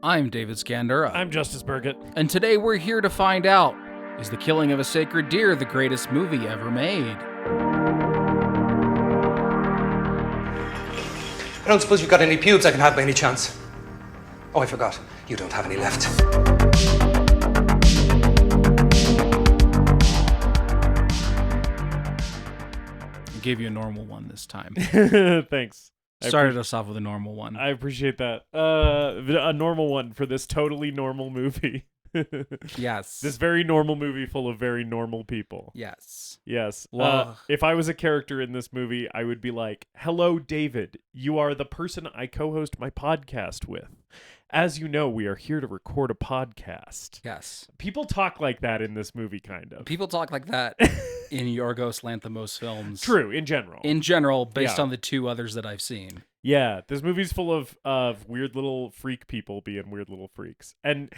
I'm David Scandura. I'm Justice Burgett. And today we're here to find out, is the killing of a sacred deer the greatest movie ever made? I don't suppose you've got any pubes I can have by any chance. Oh, I forgot. You don't have any left. I gave you a normal one this time. Thanks. Started us off with a normal one. I appreciate that. A normal one for this totally normal movie. Yes. This very normal movie full of very normal people. Yes. Yes. Well, If I was a character in this movie, I would be like, "Hello, David. You are the person I co-host my podcast with. As you know, we are here to record a podcast." yes. People talk like that in this movie, kind of. People talk like that in Yorgos Lanthimos films. True, in general. In general, based Yeah. on the two others that I've seen. Yeah, this movie's full of weird little freak people being weird little freaks. And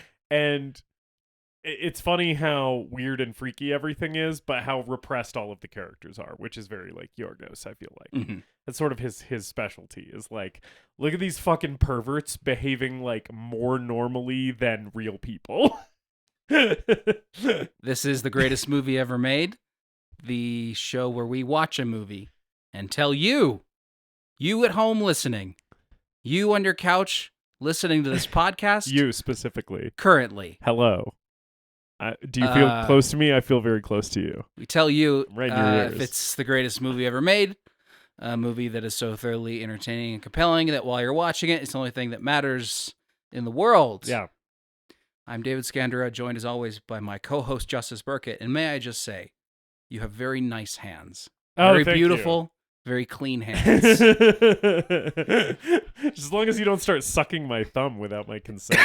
it's funny how weird and freaky everything is, but how repressed all of the characters are, which is very like Yorgos, I feel like. Mm-hmm. That's sort of his specialty, is like, look at these fucking perverts behaving like more normally than real people. This is the greatest movie ever made. The show where we watch a movie and tell you at home listening, you on your couch listening to this podcast. You specifically. Currently. Hello. Do you feel close to me? I feel very close to you. We tell you Right in your ears. if it's the greatest movie ever made, a movie that is so thoroughly entertaining and compelling that while you're watching it, it's the only thing that matters in the world. Yeah. I'm David Scandura, joined as always by my co-host Justice Burkett. And may I just say, you have very nice hands. Oh, Very thank beautiful, very clean hands. you. As long as you don't start sucking my thumb without my consent.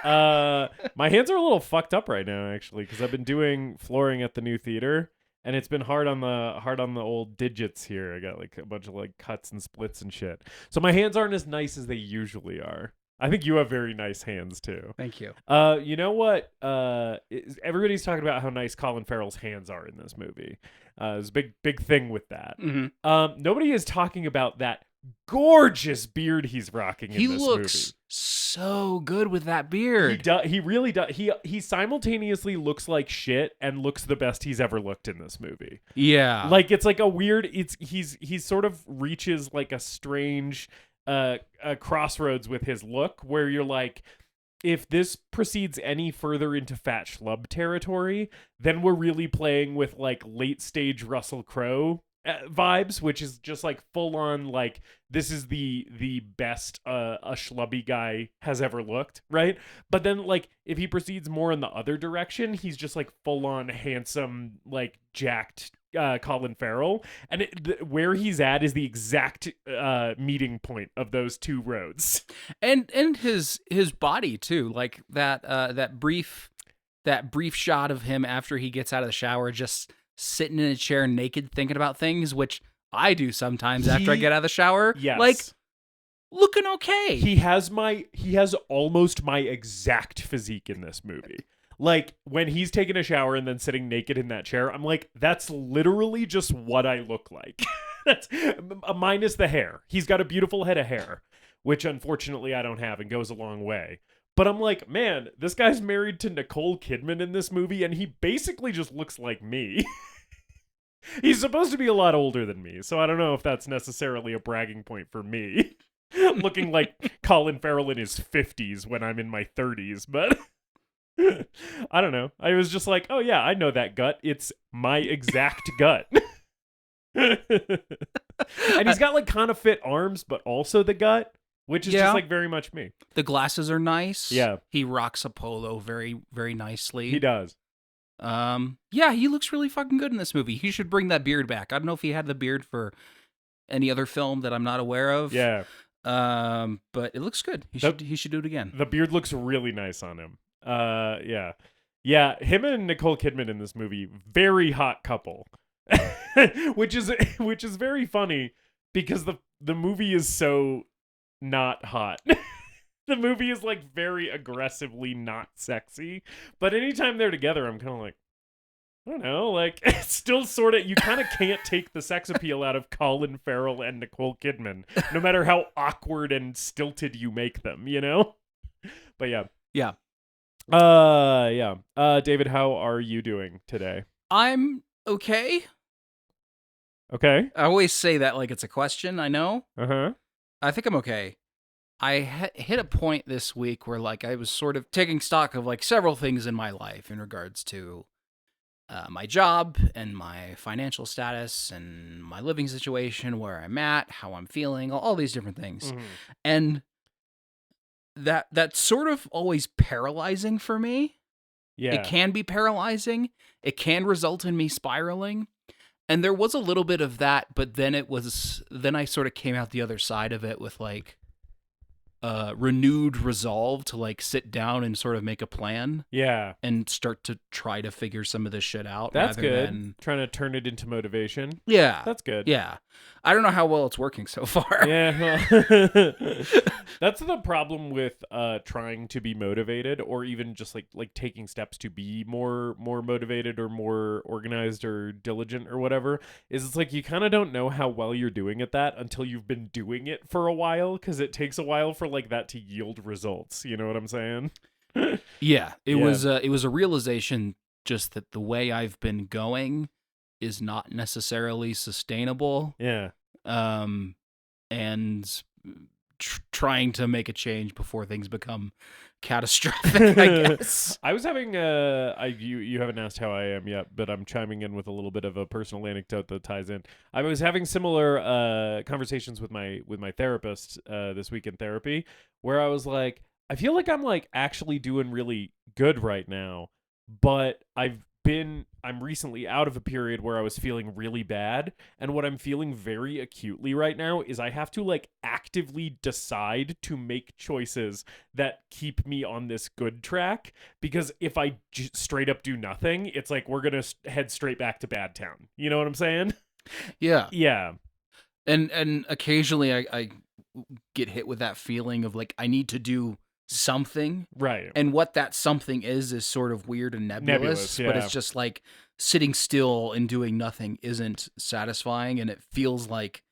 My hands are a little fucked up right now, actually, because I've been doing flooring at the new theater, and it's been hard on the old digits here. I got like a bunch of like cuts and splits and shit. So my hands aren't as nice as they usually are. I think you have very nice hands too. Thank you. You know what? Everybody's talking about how nice Colin Farrell's hands are in this movie. There's a big thing with that. Mm-hmm. Nobody is talking about that gorgeous beard he's rocking in He this looks movie. so good with that beard. He really does. He simultaneously looks like shit and looks the best he's ever looked in this movie. Yeah. Like it's like a weird. He's sort of reaches like a strange a crossroads with his look where you're like, if this proceeds any further into fat schlub territory, then we're really playing with like late stage Russell Crowe vibes, which is just like full on like, this is the best a schlubby guy has ever looked, right? But then like if he proceeds more in the other direction, he's just like full on handsome, like jacked Colin Farrell, and where he's at is the exact meeting point of those two roads. And his body too, like that brief shot of him after he gets out of the shower, just sitting in a chair naked, thinking about things, which I do sometimes after I get out of the shower. Yes. Like, looking okay. He has almost my exact physique in this movie. Like, when he's taking a shower and then sitting naked in that chair, I'm like, that's literally just what I look like. That's minus the hair. He's got a beautiful head of hair, which unfortunately I don't have and goes a long way. But I'm like, man, this guy's married to Nicole Kidman in this movie, and he basically just looks like me. He's supposed to be a lot older than me, so I don't know if that's necessarily a bragging point for me. Looking like Colin Farrell in his 50s when I'm in my 30s, but... I don't know. I was just like, oh yeah, I know that gut. It's my exact gut. And he's got like kind of fit arms, but also the gut, which is just like very much me. The glasses are nice. Yeah. He rocks a polo very, very nicely. He does. Yeah, he looks really fucking good in this movie. He should bring that beard back. I don't know if he had the beard for any other film that I'm not aware of. Yeah. But it looks good. He should do it again. The beard looks really nice on him. Yeah, him and Nicole Kidman in this movie, very hot couple. which is very funny because the movie is so not hot. The movie is like very aggressively not sexy, but anytime they're together, I'm kind of like, I don't know, like, it's still sort of, you kind of can't take the sex appeal out of Colin Farrell and Nicole Kidman, no matter how awkward and stilted you make them, you know? But yeah. Yeah. David, how are you doing today? I'm okay. Okay. I always say that like it's a question, I know. Uh-huh. I think I'm okay. I hit a point this week where like I was sort of taking stock of like several things in my life in regards to my job and my financial status and my living situation, where I'm at, how I'm feeling, all these different things. Mhm. And that's sort of always paralyzing for me. Yeah. It can be paralyzing. It can result in me spiraling. And there was a little bit of that, but then I sort of came out the other side of it with like renewed resolve to like sit down and sort of make a plan Yeah. and start to try to figure some of this shit out. That's rather good. than- Trying to turn it into motivation. Yeah. That's good. Yeah. I don't know how well it's working so far. Yeah, well, that's the problem with trying to be motivated, or even just like taking steps to be more motivated or more organized or diligent or whatever. Is it's like you kind of don't know how well you're doing at that until you've been doing it for a while, because it takes a while for like that to yield results. You know what I'm saying? Yeah. It Yeah. was a realization just that the way I've been going is not necessarily sustainable. Yeah. And trying to make a change before things become catastrophic, I guess. I was having you haven't asked how I am yet, but I'm chiming in with a little bit of a personal anecdote that ties in. I was having similar conversations with my therapist this week in therapy, where I was like, I feel like I'm like actually doing really good right now, but I'm recently out of a period where I was feeling really bad, and what I'm feeling very acutely right now is I have to like actively decide to make choices that keep me on this good track, because if I straight up do nothing, it's like we're going to head straight back to bad town. You know what I'm saying? Yeah. Yeah. And occasionally I get hit with that feeling of like I need to do something. Right. And what that something is sort of weird and nebulous, but yeah. it's just like sitting still and doing nothing isn't satisfying, and it feels like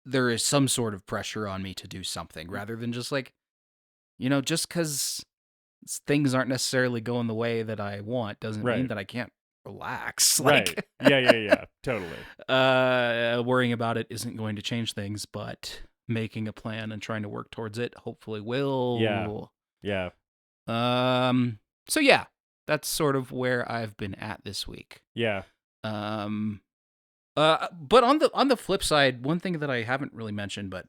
there is some sort of pressure on me to do something rather than just like, just because things aren't necessarily going the way that I want doesn't mean Right. that I can't relax. Right. Yeah. Totally. Worrying about it isn't going to change things, but making a plan and trying to work towards it hopefully will. Yeah. So yeah, that's sort of where I've been at this week. Yeah. But on the flip side, one thing that I haven't really mentioned, but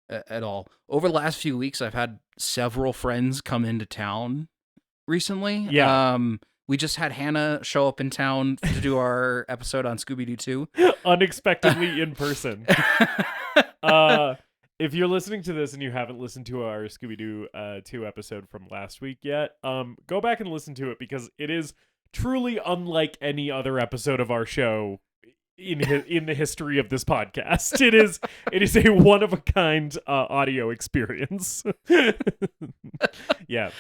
at all, over the last few weeks, I've had several friends come into town recently. Yeah. We just had Hannah show up in town to do our episode on Scooby-Doo 2. Unexpectedly in person. If you're listening to this and you haven't listened to our Scooby-Doo 2 episode from last week yet, go back and listen to it, because it is truly unlike any other episode of our show in the history of this podcast. It is a one of a kind audio experience. Yeah.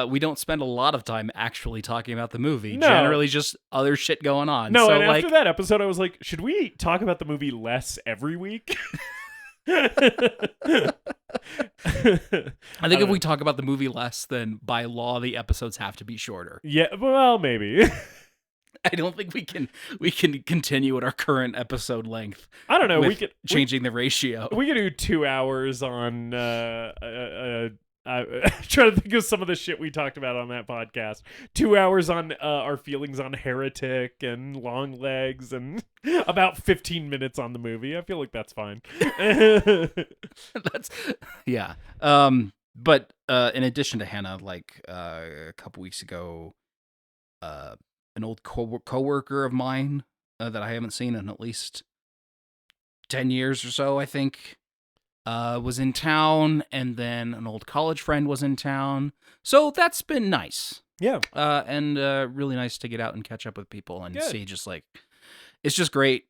We don't spend a lot of time actually talking about the movie. No. Generally just other shit going on. No, so and after that episode, I was like, should we talk about the movie less every week? I think if we talk about the movie less, then by law the episodes have to be shorter. Yeah, well, maybe. I don't think we can continue at our current episode length. I don't know. With We could changing the ratio. We could do 2 hours on. Trying to think of some of the shit we talked about on that podcast. 2 hours on our feelings on Heretic and Long Legs, and about 15 minutes on the movie. I feel like that's fine. Yeah. But in addition to Hannah, like a couple weeks ago, an old coworker of mine that I haven't seen in at least 10 years or so, I think, was in town, and then an old college friend was in town. So that's been nice. Yeah. And really nice to get out and catch up with people and Good. see just like, it's just great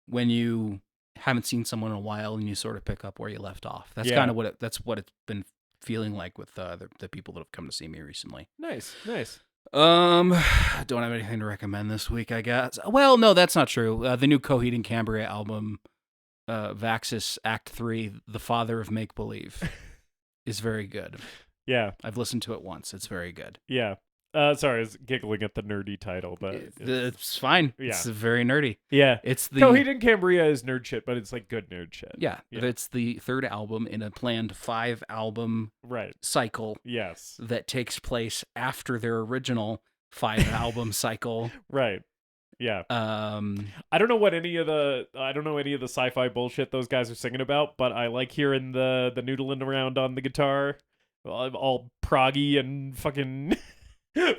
when you haven't seen someone in a while and you sort of pick up where you left off. That's kind of what that's what it's been feeling like with the people that have come to see me recently. Nice. Don't have anything to recommend this week, I guess. Well, no, that's not true. The new Coheed and Cambria album, Vaxis Act 3, The Father of Make Believe, is very good. Yeah. I've listened to it once. It's very good. Yeah. Sorry, I was giggling at the nerdy title, but It's fine. Yeah. It's very nerdy. yeah. It's the Coheed and Cambria is nerd shit, but it's like good nerd shit. yeah. It's the third album in a planned 5-album Right. cycle Yes. that takes place after their original 5-album cycle. Right. Yeah. Um, I don't know any of the sci-fi bullshit those guys are singing about, but I like hearing the noodling around on the guitar, all proggy and fucking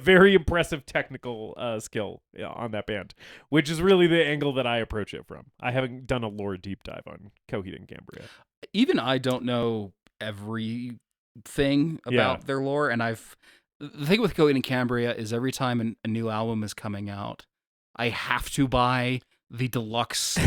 very impressive technical skill on that band, which is really the angle that I approach it from. I haven't done a lore deep dive on Coheed and Cambria. even I don't know everything about their lore, and the thing with Coheed and Cambria is every time a new album is coming out, I have to buy the deluxe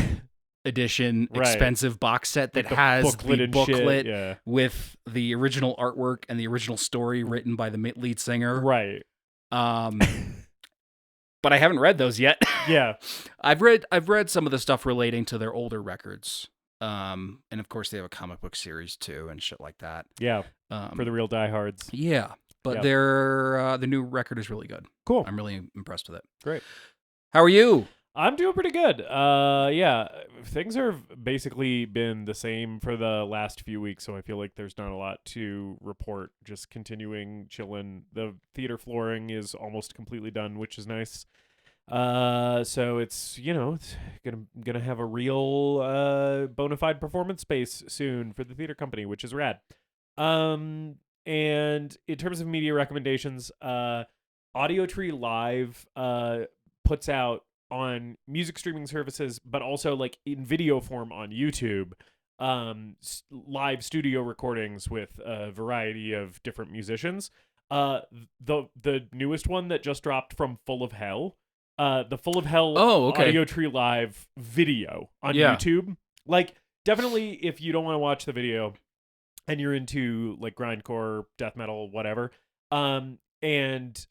edition Right. expensive box set that the has booklet the and shit, booklet yeah. with the original artwork and the original story written by the lead singer. Right. But I haven't read those yet. Yeah. I've read some of the stuff relating to their older records. And of course they have a comic book series too and shit like that. Yeah. For the real diehards. Yeah. But Yep. the new record is really good. Cool. I'm really impressed with it. Great. How are you? I'm doing pretty good. Yeah, things have basically been the same for the last few weeks, so I feel like there's not a lot to report. Just continuing chilling. The theater flooring is almost completely done, which is nice. So it's it's gonna have a real bona fide performance space soon for the theater company, which is rad. And in terms of media recommendations, Audio Tree Live puts out on music streaming services, but also like in video form on YouTube, live studio recordings with a variety of different musicians. The newest one that just dropped from Full of Hell, the Full of Hell Audio Tree Live video on YouTube. Like, definitely if you don't want to watch the video and you're into like grindcore, death metal, whatever, and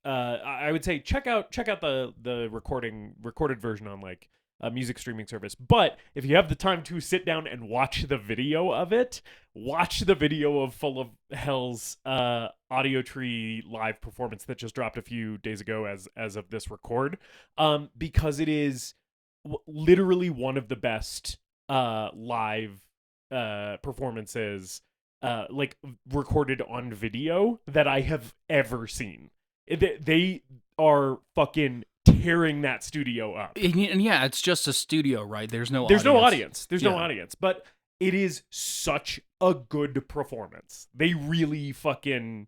I would say check out the recorded version on like a music streaming service. But if you have the time to sit down and watch the video of it, watch the video of Full of Hell's Audio Tree Live performance that just dropped a few days ago as of this record, because it is literally one of the best live performances like recorded on video that I have ever seen. They are fucking tearing that studio up. And yeah, it's just a studio, right? There's no audience. There's no audience, but it is such a good performance. They really fucking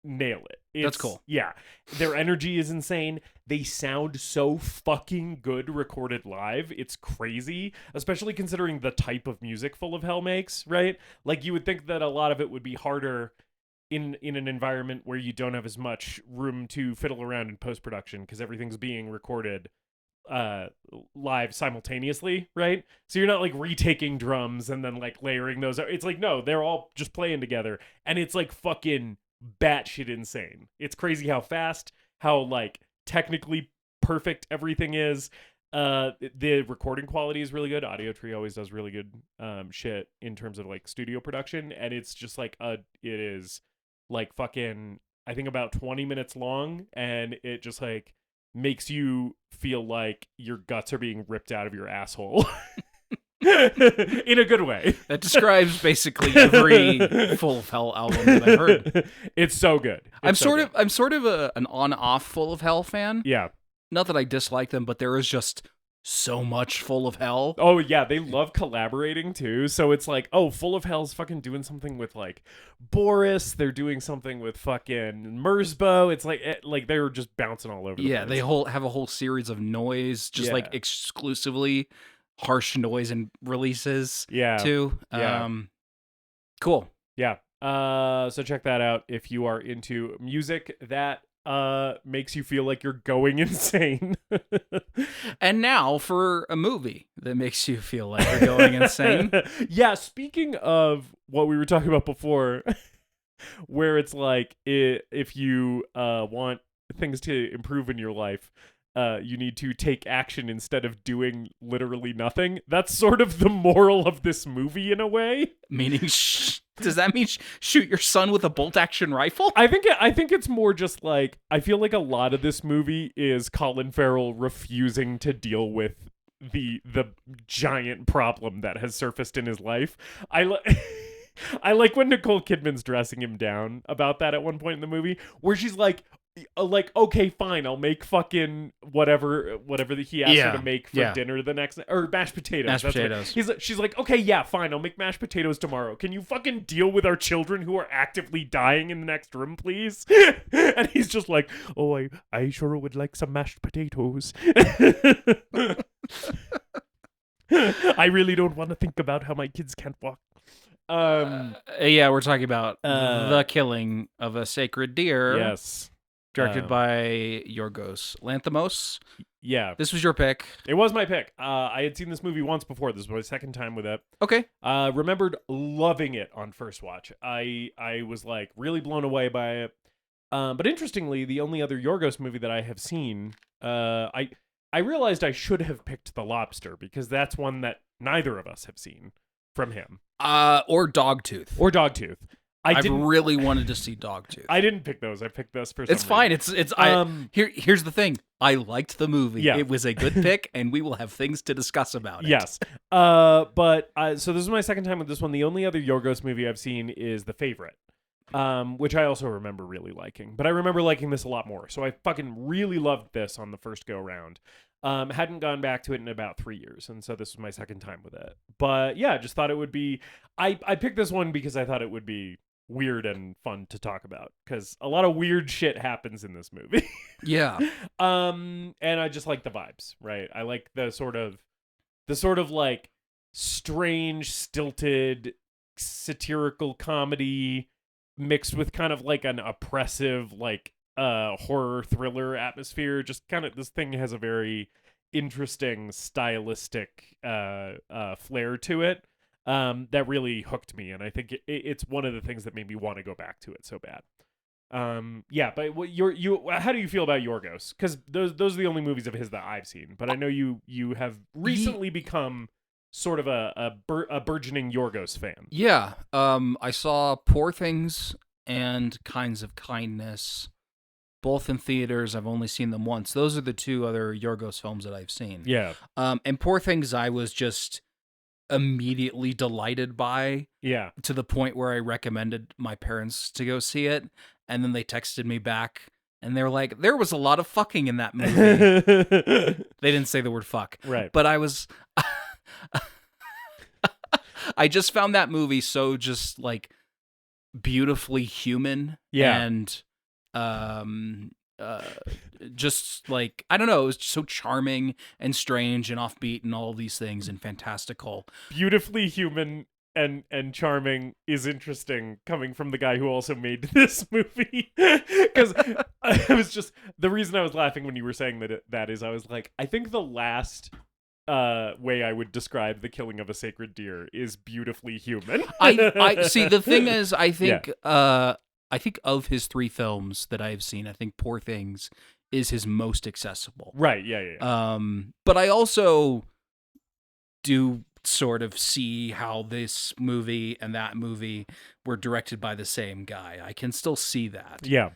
nail it. That's cool. Yeah. Their energy is insane. They sound so fucking good recorded live. It's crazy, especially considering the type of music Full of Hell makes, right? Like, you would think that a lot of it would be harder in an environment where you don't have as much room to fiddle around in post-production because everything's being recorded live simultaneously, right? So you're not like retaking drums and then like layering those. It's like, no, they're all just playing together, and it's like fucking batshit insane. It's crazy how fast, how like technically perfect everything is. The recording quality is really good. Audio Tree always does really good shit in terms of like studio production, and it's just like it is like fucking, I think about 20 minutes long, and it just like makes you feel like your guts are being ripped out of your asshole. In a good way. That describes basically every Full of Hell album that I've heard. It's so good. I'm sort of an on-off Full of Hell fan. Yeah. Not that I dislike them, but there is just so much Full of Hell. Oh yeah, they love collaborating too. So it's like, oh, Full of Hell's fucking doing something with like Boris. They're doing something with fucking Merzbow. It's like they were just bouncing all over the place. Yeah, they have a whole series of noise, just like exclusively harsh noise and releases. Yeah. Too. Yeah. Cool. Yeah. So check that out if you are into music that makes you feel like you're going insane. And now for a movie that makes you feel like you're going insane. Yeah, speaking of what we were talking about before, where it's like, if you want things to improve in your life, you need to take action instead of doing literally nothing. That's sort of the moral of this movie in a way. Meaning, does that mean shoot your son with a bolt-action rifle? I think it's more just like, I feel like a lot of this movie is Colin Farrell refusing to deal with the giant problem that has surfaced in his life. I like when Nicole Kidman's dressing him down about that at one point in the movie, where she's like, okay, fine, I'll make fucking whatever that he asked her to make for dinner the next night, or mashed potatoes. She's like, okay, yeah, fine, I'll make mashed potatoes tomorrow. Can you fucking deal with our children who are actively dying in the next room, please? And he's just like, oh, I sure would like some mashed potatoes. I really don't want to think about how my kids can't walk. Yeah, we're talking about The Killing of a Sacred Deer. Yes. Directed by Yorgos Lanthimos. Yeah. This was your pick. It was my pick. I had seen this movie once before. This was my second time with it. Okay. Remembered loving it on first watch. I was like really blown away by it. But interestingly, the only other Yorgos movie that I have seen, I realized I should have picked The Lobster, because that's one that neither of us have seen from him. Or Dogtooth. I really wanted to see Dogtooth. I didn't pick those. I picked this for some It's fine. reason. Here's the thing. I liked the movie. Yeah. It was a good pick, and we will have things to discuss about it. Yes. So this is my second time with this one. The only other Yorgos movie I've seen is The Favorite, which I also remember really liking. But I remember liking this a lot more. So I fucking really loved this on the first go round. Hadn't gone back to it in about 3 years, and so this was my second time with it. But yeah, just thought it would be. I picked this one because I thought it would be weird and fun to talk about, because a lot of weird shit happens in this movie. Yeah. And I just like the vibes, right? I like the sort of like strange, stilted, satirical comedy mixed with kind of like an oppressive, like horror thriller atmosphere. Just kind of, this thing has a very interesting stylistic flair to it. That really hooked me, and I think it's one of the things that made me want to go back to it so bad. Yeah, but how do you feel about Yorgos? Because those are the only movies of his that I've seen. But I know you have recently become sort of a burgeoning Yorgos fan. Yeah. I saw Poor Things and Kinds of Kindness, both in theaters. I've only seen them once. Those are the two other Yorgos films that I've seen. Yeah. And Poor Things, I was just immediately delighted by, to the point where I recommended my parents to go see it, and then they texted me back and they were like, there was a lot of fucking in that movie. They didn't say the word fuck, right? But I was I just found that movie so just like beautifully human, and just like, I don't know, it was just so charming and strange and offbeat and all these things and fantastical. Beautifully human and charming is interesting, coming from the guy who also made this movie. Because I was just, the reason I was laughing when you were saying that is I was like, I think the last way I would describe The Killing of a Sacred Deer is beautifully human. I see, the thing is, I think of his three films that I've seen, I think Poor Things is his most accessible. Right, yeah. But I also do sort of see how this movie and that movie were directed by the same guy. I can still see that. Yeah.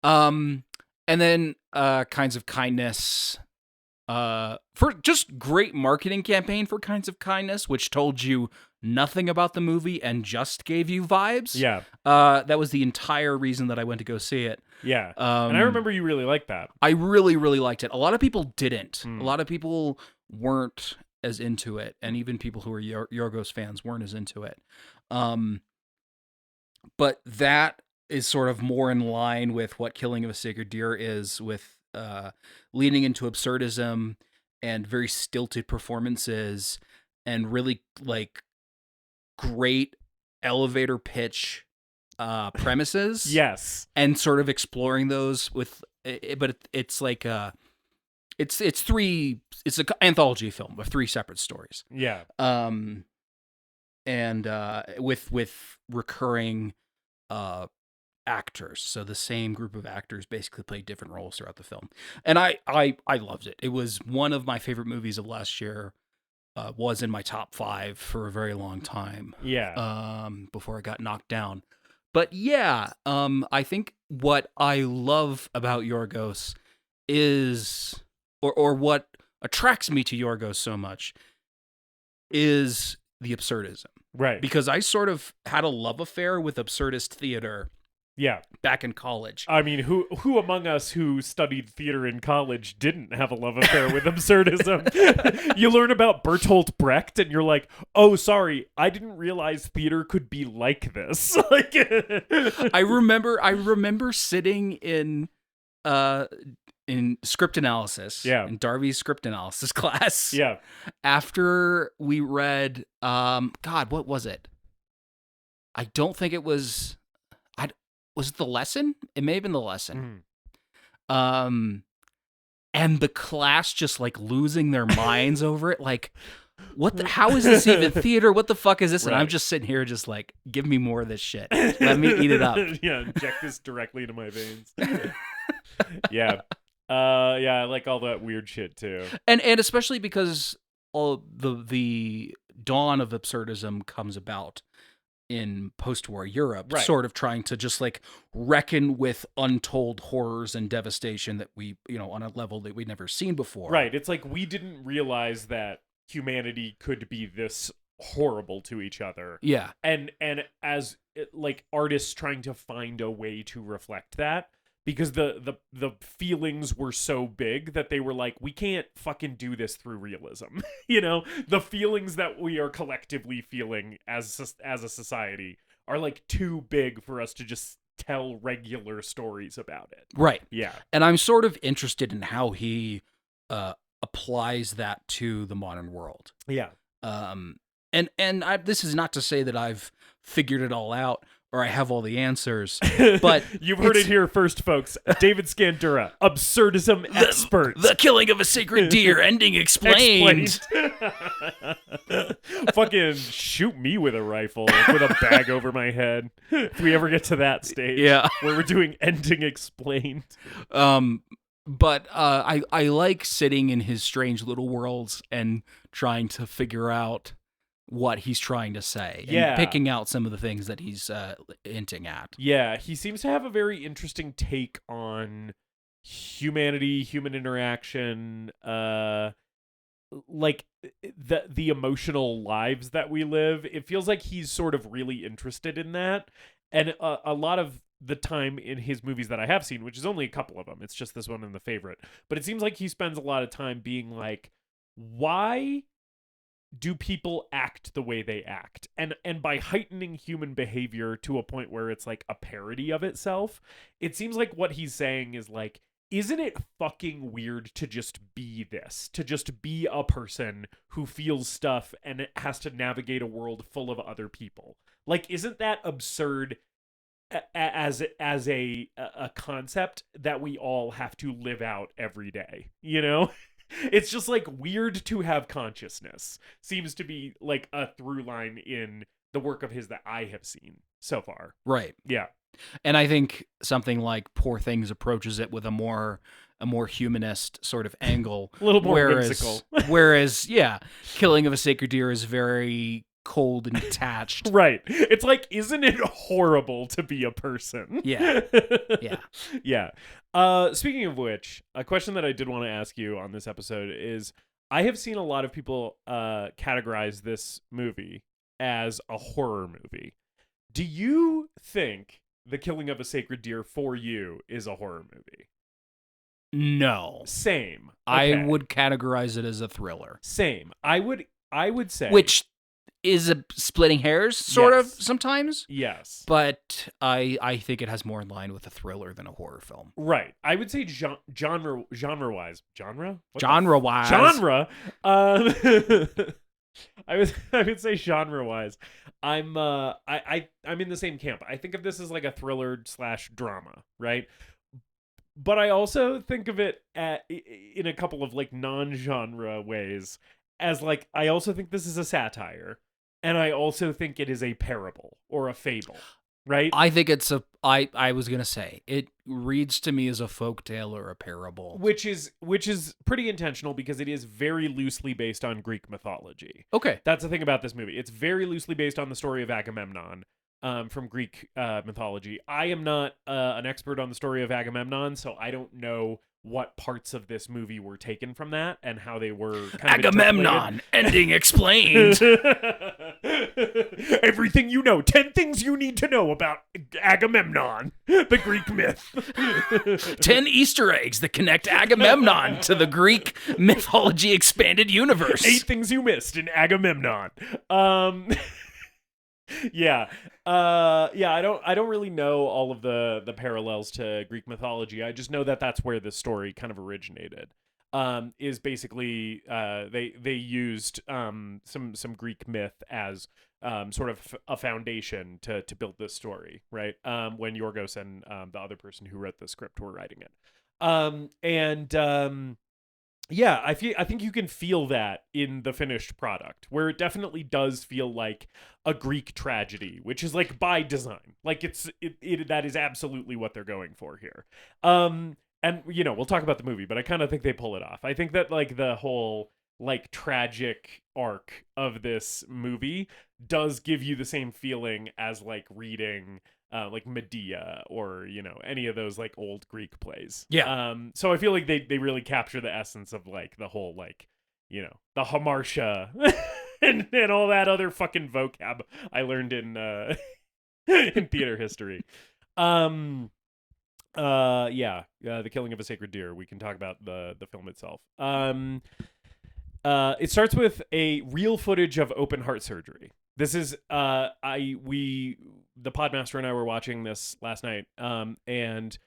And then Kinds of Kindness, for just great marketing campaign for Kinds of Kindness, which told you nothing about the movie and just gave you vibes. Yeah. That was the entire reason that I went to go see it. Yeah. And I remember you really liked that. I really, really liked it. A lot of people didn't. A lot of people weren't as into it, and even people who are Yorgos fans weren't as into it. But that is sort of more in line with what Killing of a Sacred Deer is, with leaning into absurdism and very stilted performances and really like great elevator pitch premises. Yes. And sort of exploring those with, but it's like it's an anthology film of three separate stories. Yeah. And with recurring actors. So the same group of actors basically played different roles throughout the film. And I loved it. It was one of my favorite movies of last year. Was in my top 5 for a very long time. Yeah. Before it got knocked down. But yeah, I think what I love about Yorgos is, or what attracts me to Yorgos so much is the absurdism. Right. Because I sort of had a love affair with absurdist theater Yeah. back in college. I mean, who among us who studied theater in college didn't have a love affair with absurdism? You learn about Bertolt Brecht and you're like, "Oh, sorry, I didn't realize theater could be like this." Like I remember sitting in script analysis, in Darby's script analysis class. Yeah. After we read God, what was it? I don't think it was Was it The Lesson? It may have been The Lesson. And the class just like losing their minds over it. Like, how is this even theater? What the fuck is this? Right. And I'm just sitting here just like, give me more of this shit. Let me eat it up. Yeah, inject this directly into my veins. Yeah. Yeah, I like all that weird shit too. And especially because all the dawn of absurdism comes about in post-war Europe, Right. sort of trying to just like reckon with untold horrors and devastation that we, on a level that we'd never seen before. Right. It's like we didn't realize that humanity could be this horrible to each other. Yeah. And as like artists trying to find a way to reflect that, because the feelings were so big that they were like, we can't fucking do this through realism. The feelings that we are collectively feeling as a society are like too big for us to just tell regular stories about it. Right. Yeah. And I'm sort of interested in how he applies that to the modern world. Yeah. And this is not to say that I've figured it all out or I have all the answers, but you've heard it here first, folks. David Scandura, absurdism expert. The killing of a sacred deer, ending explained. Fucking shoot me with a rifle with a bag over my head if we ever get to that stage. Yeah. Where we're doing ending explained. But I like sitting in his strange little worlds and trying to figure out what he's trying to say, and picking out some of the things that he's hinting at. Yeah, he seems to have a very interesting take on humanity, human interaction, like the emotional lives that we live. It feels like he's sort of really interested in that, and a lot of the time in his movies that I have seen, which is only a couple of them, it's just this one and The Favorite, but it seems like he spends a lot of time being like, why do people act the way they act? And by heightening human behavior to a point where it's like a parody of itself, it seems like what he's saying is like, isn't it fucking weird to just be this? To just be a person who feels stuff and has to navigate a world full of other people? Like, isn't that absurd as a concept that we all have to live out every day, It's just like weird to have consciousness. Seems to be like a through line in the work of his that I have seen so far. Right. Yeah. And I think something like Poor Things approaches it with a more humanist sort of angle. A little more whimsical. Whereas, Killing of a Sacred Deer is very cold and detached. Right. It's like, isn't it horrible to be a person? Yeah. Yeah. Yeah. Speaking of which, a question that I did want to ask you on this episode is, I have seen a lot of people categorize this movie as a horror movie. Do you think The Killing of a Sacred Deer for you is a horror movie? No. Same. Okay. I would categorize it as a thriller. Same. I would say. Which is a splitting hairs sort of sometimes. Yes. But I think it has more in line with a thriller than a horror film. Right. I would say genre-wise. Genre? Genre-wise. Genre. I would say genre-wise. I'm in the same camp. I think of this as like a thriller / drama, right? But I also think of it in a couple of like non-genre ways as like, I also think this is a satire. And I also think it is a parable or a fable. right? I think it's I was gonna say it reads to me as a folktale or a parable. Which is pretty intentional because it is very loosely based on Greek mythology. Okay. That's the thing about this movie. It's very loosely based on the story of Agamemnon from Greek mythology. I am not an expert on the story of Agamemnon, so I don't know what parts of this movie were taken from that and how they were kind Agamemnon, ending explained. Everything you know, 10 things you need to know about Agamemnon, the Greek myth. 10 Easter eggs that connect Agamemnon to the Greek mythology expanded universe. 8 things you missed in Agamemnon. Yeah. I don't really know all of the parallels to Greek mythology. I just know that that's where this story kind of originated. Is basically they used some Greek myth as sort of a foundation to build this story, right? When Yorgos and the other person who wrote the script were writing it. Yeah, I think you can feel that in the finished product, where it definitely does feel like a Greek tragedy, which is like by design. Like that is absolutely what they're going for here. And we'll talk about the movie, but I kind of think they pull it off. I think that like the whole like tragic arc of this movie does give you the same feeling as like reading like Medea or any of those like old Greek plays. Yeah. So I feel like they really capture the essence of like the whole like the hamartia and all that other fucking vocab I learned in in theater history. The killing of a sacred deer. We can talk about the film itself. It starts with a real footage of open heart surgery. This is the Podmaster and I were watching this last night, and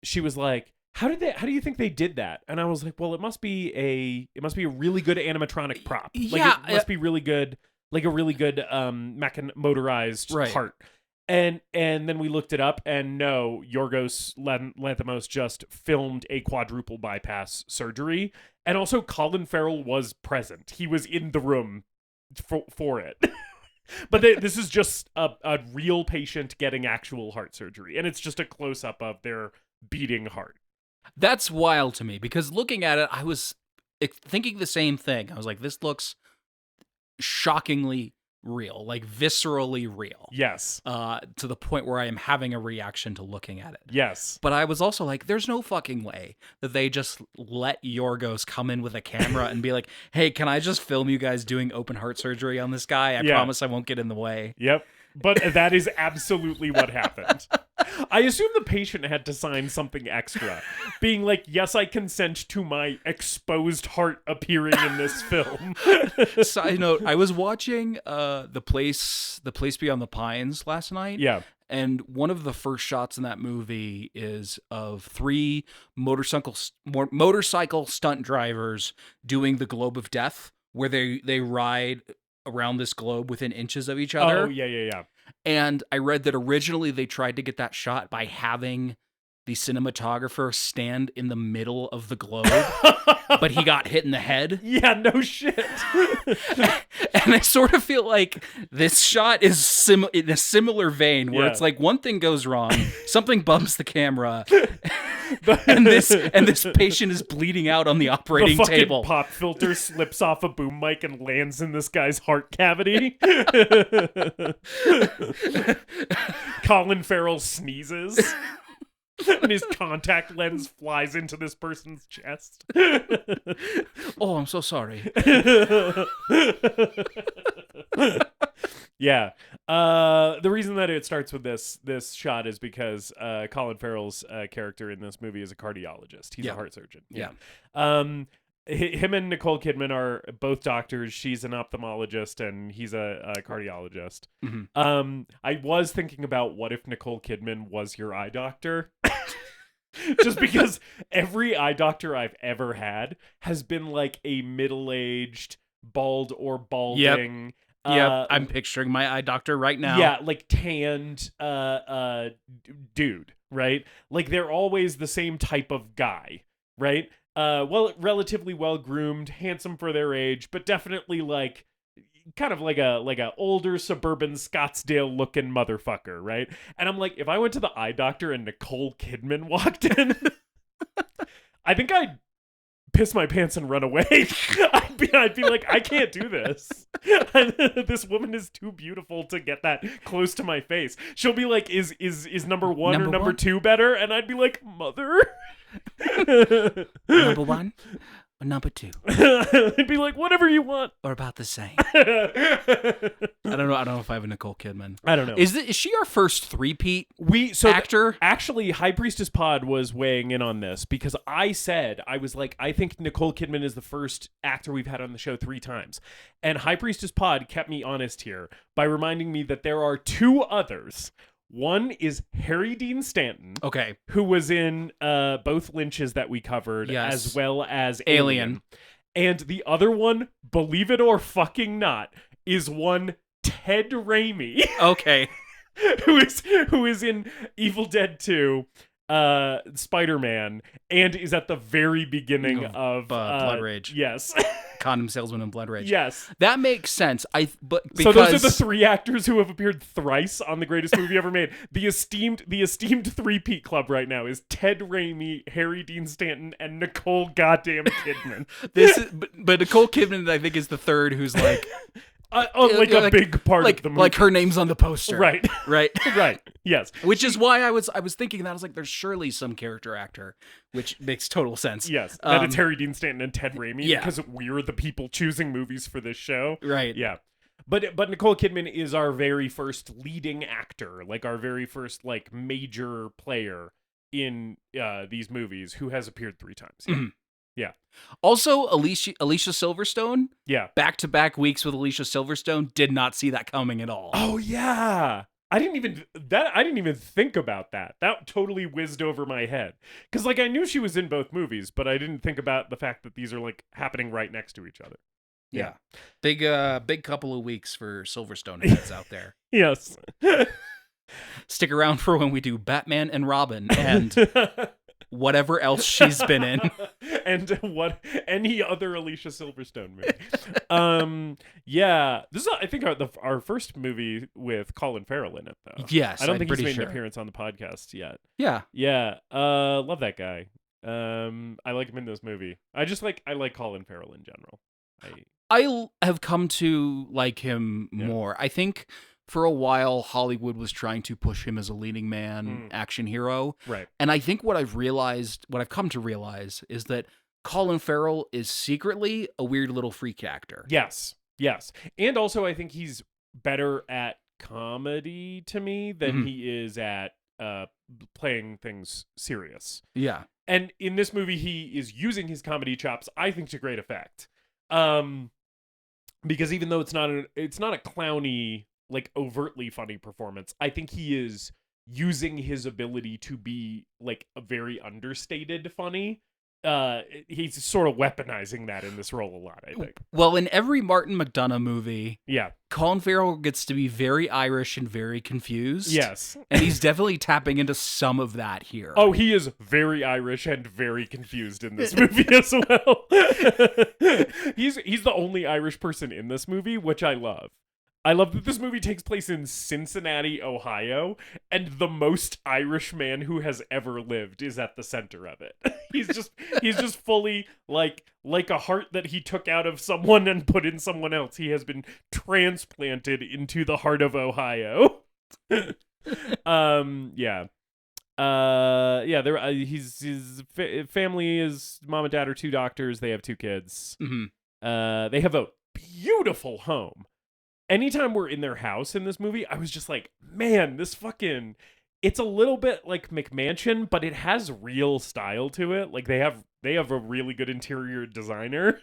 she was like, "How do you think they did that?" And I was like, "Well, it must be a really good animatronic prop. Like it must be really good, like a really good motorized right. heart." And then we looked it up, and no, Yorgos Lanthimos just filmed a quadruple bypass surgery, and also Colin Farrell was present. He was in the room for it. But this is just a real patient getting actual heart surgery, and it's just a close-up of their beating heart. That's wild to me, because looking at it, I was thinking the same thing. I was like, this looks shockingly real, like viscerally real. Yes. To the point where I am having a reaction to looking at it. Yes. But I was also like, there's no fucking way that they just let Yorgos come in with a camera and be like, hey, can I just film you guys doing open heart surgery on this guy? I promise I won't get in the way. Yep. But that is absolutely what happened. I assume the patient had to sign something extra, being like, yes, I consent to my exposed heart appearing in this film. Side note, I was watching The Place Beyond the Pines last night. Yeah. And one of the first shots in that movie is of 3 motorcycle stunt drivers doing the Globe of Death, where they ride around this globe within inches of each other. Oh, yeah. And I read that originally they tried to get that shot by having the cinematographer stand in the middle of the globe, but he got hit in the head. Yeah, no shit. And I sort of feel like this shot is in a similar vein, where it's like one thing goes wrong, something bumps the camera, and this patient is bleeding out on the operating table. Pop filter slips off a boom mic and lands in this guy's heart cavity. Colin Farrell sneezes. And his contact lens flies into this person's chest. Oh, I'm so sorry. Yeah. The reason that it starts with this shot is because Colin Farrell's character in this movie is a cardiologist. He's a heart surgeon. Yeah. Him and Nicole Kidman are both doctors. She's an ophthalmologist and he's a cardiologist. Mm-hmm. I was thinking about what if Nicole Kidman was your eye doctor? Just because every eye doctor I've ever had has been like a middle-aged, bald or balding. Yep, I'm picturing my eye doctor right now. Yeah, like tanned dude, right? Like they're always the same type of guy, right? Relatively well-groomed, handsome for their age, but definitely like kind of like a older suburban Scottsdale looking motherfucker, right? And I'm like, if I went to the eye doctor and Nicole Kidman walked in, I think I'd piss my pants and run away. I'd be like, I can't do this. This woman is too beautiful to get that close to my face. She'll be like, is number one or number two better? And I'd be like, mother. Number one or number two? I'd be like, whatever you want. Or about the same. I don't know if I have a Nicole Kidman. I don't know. Is she our first three-peat actor? Actually, High Priestess Pod was weighing in on this because I was like, I think Nicole Kidman is the first actor we've had on the show 3 times. And High Priestess Pod kept me honest here by reminding me that there are 2 others. One is Harry Dean Stanton, okay, who was in both Lynch's that we covered, as well as Alien. And the other one, believe it or fucking not, is one Ted Raimi. Okay. who is in Evil Dead 2, Spider-Man, and is at the very beginning of Blood Rage. Yes. Condom Salesman and Blood Rage. Yes. That makes sense. So those are the 3 actors who have appeared thrice on the greatest movie ever made. The esteemed 3-peat club right now is Ted Raimi, Harry Dean Stanton, and Nicole goddamn Kidman. But Nicole Kidman, I think, is the third who's like... a big part of the movie. Like her name's on the poster. Right. Right. Right. Yes. Which is why I was thinking that. I was like, there's surely some character actor, which makes total sense. Yes. That it's Harry Dean Stanton and Ted Raimi. Yeah. Because we're the people choosing movies for this show. Right. Yeah. But Nicole Kidman is our very first leading actor, like our very first like major player in these movies who has appeared 3 times. Yeah. Mm-hmm. Yeah. Also, Alicia Silverstone. Yeah. Back-to-back weeks with Alicia Silverstone. Did not see that coming at all. Oh yeah. I didn't even think about that. That totally whizzed over my head. Because like I knew she was in both movies, but I didn't think about the fact that these are like happening right next to each other. Yeah. Big couple of weeks for Silverstone heads out there. Yes. Stick around for when we do Batman and Robin and whatever else she's been in. And any other Alicia Silverstone movie. Yeah. This is, I think, our first movie with Colin Farrell in it, though. Yes, I don't think he's made an appearance on the podcast yet. Yeah. Yeah. Love that guy. I like him in this movie. I like Colin Farrell in general. I have come to like him more. I think for a while, Hollywood was trying to push him as a leading man action hero. Right. And I think what I've come to realize is that Colin Farrell is secretly a weird little freak actor. Yes. Yes. And also I think he's better at comedy to me than he is at playing things serious. Yeah. And in this movie, he is using his comedy chops, I think, to great effect. Because even though it's not a clowny, like overtly funny performance, I think he is using his ability to be like a very understated funny. He's sort of weaponizing that in this role a lot, I think. Well, in every Martin McDonagh movie, yeah, Colin Farrell gets to be very Irish and very confused. Yes. And he's definitely tapping into some of that here. Oh, he is very Irish and very confused in this movie as well. He's the only Irish person in this movie, which I love. I love that this movie takes place in Cincinnati, Ohio, and the most Irish man who has ever lived is at the center of it. He's just fully like a heart that he took out of someone and put in someone else. He has been transplanted into the heart of Ohio. Yeah. His family is mom and dad are 2 doctors. They have 2 kids. Mm-hmm. They have a beautiful home. Anytime we're in their house in this movie, I was just like, man, it's a little bit like McMansion, but it has real style to it. Like they have a really good interior designer.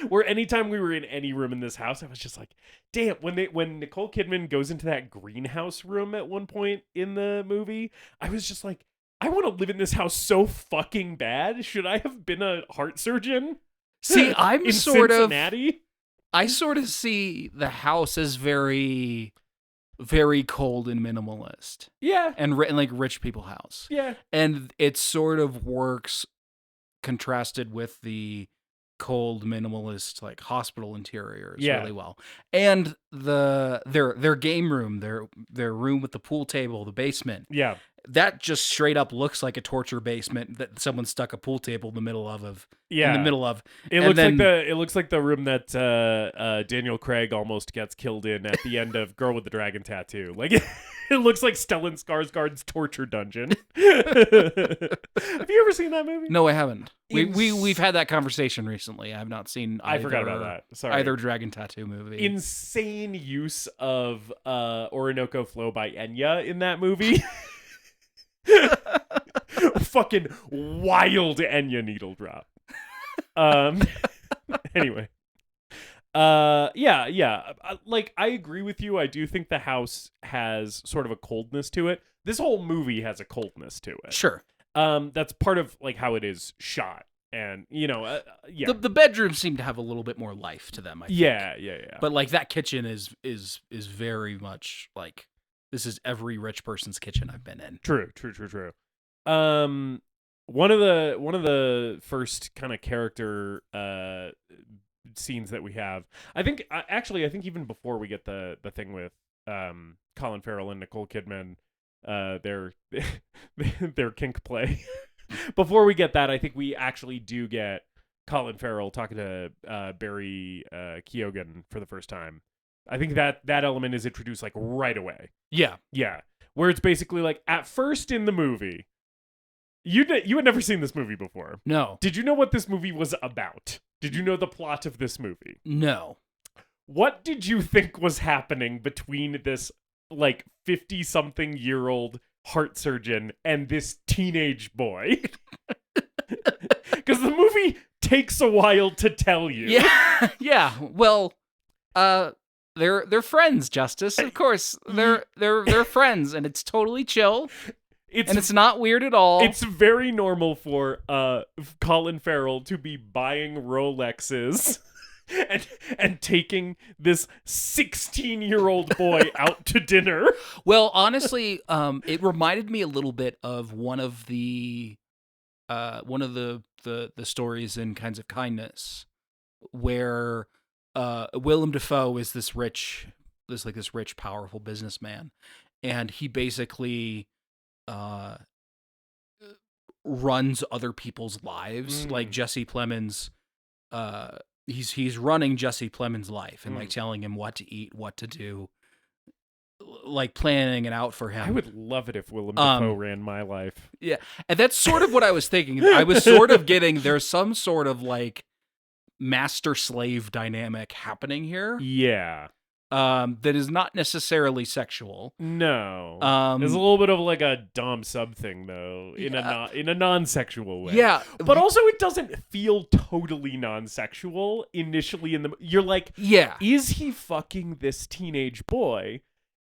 Where anytime we were in any room in this house, I was just like, damn, when Nicole Kidman goes into that greenhouse room at one point in the movie, I was just like, I want to live in this house so fucking bad. Should I have been a heart surgeon? See, I'm in sort Cincinnati? I sort of see the house as very, very cold and minimalist. Yeah. And like rich people house. Yeah. And it sort of works contrasted with the cold, minimalist, like hospital interiors Yeah. really well. And their game room, their room with the pool table, the basement, Yeah. that just straight up looks like a torture basement that someone stuck a pool table in the middle of Yeah. in the middle of. It And looks like the room that Daniel Craig almost gets killed in at the end of Girl with the Dragon Tattoo. Like it looks like Stellan Skarsgård's torture dungeon. Have you ever seen that movie? No, I haven't. We've had that conversation recently. I have not seen I forgot about that. Sorry. Either Dragon Tattoo movie. Insane use of Orinoco Flow by Enya in that movie. Fucking wild Enya needle drop. Anyway. Yeah. Like, I agree with you. I do think the house has sort of a coldness to it. This whole movie has a coldness to it. Sure. That's part of like how it is shot, and yeah. The bedrooms seem to have a little bit more life to them. I think. Yeah. But like that kitchen is very much like this is every rich person's kitchen I've been in. True. One of the first kind of character scenes that we have, I think even before we get the thing with Colin Farrell and Nicole Kidman, their kink play. Before we get that, I think we actually do get Colin Farrell talking to Barry Keoghan for the first time. I think that element is introduced like right away. Yeah. Where it's basically like at first in the movie, you had never seen this movie before. No. Did you know what this movie was about? Did you know the plot of this movie? No. What did you think was happening between this like 50-something-year-old heart surgeon and this teenage boy? Because the movie takes a while to tell you. Yeah. Well, they're friends, Justice. Of course, they're friends, and it's totally chill. It's not weird at all. It's very normal for Colin Farrell to be buying Rolexes and taking this 16-year-old boy out to dinner. Well, honestly, it reminded me a little bit of one of the stories in Kinds of Kindness, where Willem Dafoe is this rich, powerful businessman, and he basically runs other people's lives. Like Jesse Plemons, he's running Jesse Plemons' life and like telling him what to eat, what to do, like planning it out for him. I would love it if Willem Dafoe ran my life. Yeah, and that's sort of what I was thinking. I was sort of getting there's some sort of like master-slave dynamic happening here. Yeah. That is not necessarily sexual. No. There's a little bit of like a dom sub thing though, in a non-sexual way. Yeah. But also it doesn't feel totally non-sexual initially you're like, yeah, is he fucking this teenage boy?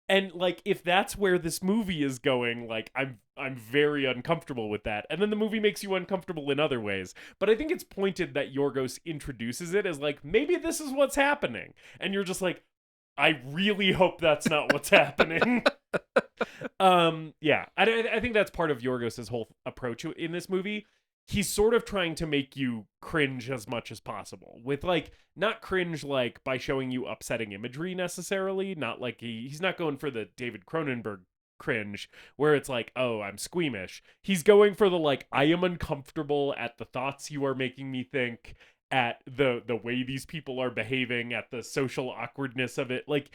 And like if that's where this movie is going, like I'm very uncomfortable with that. And then the movie makes you uncomfortable in other ways. But I think it's pointed that Yorgos introduces it as like, maybe this is what's happening. And you're just like, I really hope that's not what's happening. Yeah, I think that's part of Yorgos' whole approach in this movie. He's sort of trying to make you cringe as much as possible with like, not cringe like by showing you upsetting imagery necessarily. Not like he's not going for the David Cronenberg cringe where it's like, oh, I'm squeamish. He's going for the like, I am uncomfortable at the thoughts you are making me think, at the way these people are behaving, at the social awkwardness of it. Like,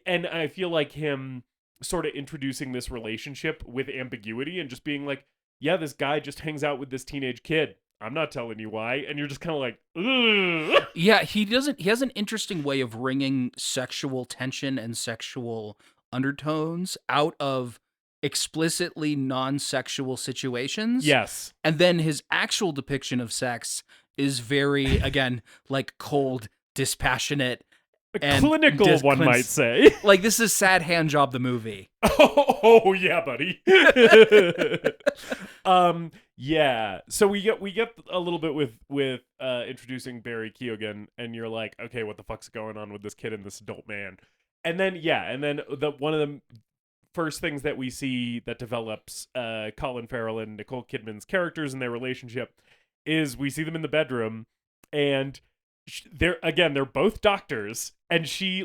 and I feel like him sort of introducing this relationship with ambiguity and just being like, yeah, this guy just hangs out with this teenage kid. I'm not telling you why. And you're just kind of like, ugh. Yeah, he has an interesting way of wringing sexual tension and sexual undertones out of explicitly non-sexual situations. Yes. And then his actual depiction of sex is very, again, like cold, dispassionate, and clinical, one might say. Like, this is Sad Handjob the movie. Oh yeah, buddy. Yeah. So we get a little bit with introducing Barry Keoghan, and you're like, okay, what the fuck's going on with this kid and this adult man? And then one of the first things that we see that develops Colin Farrell and Nicole Kidman's characters and their relationship is we see them in the bedroom, and they're both doctors, and she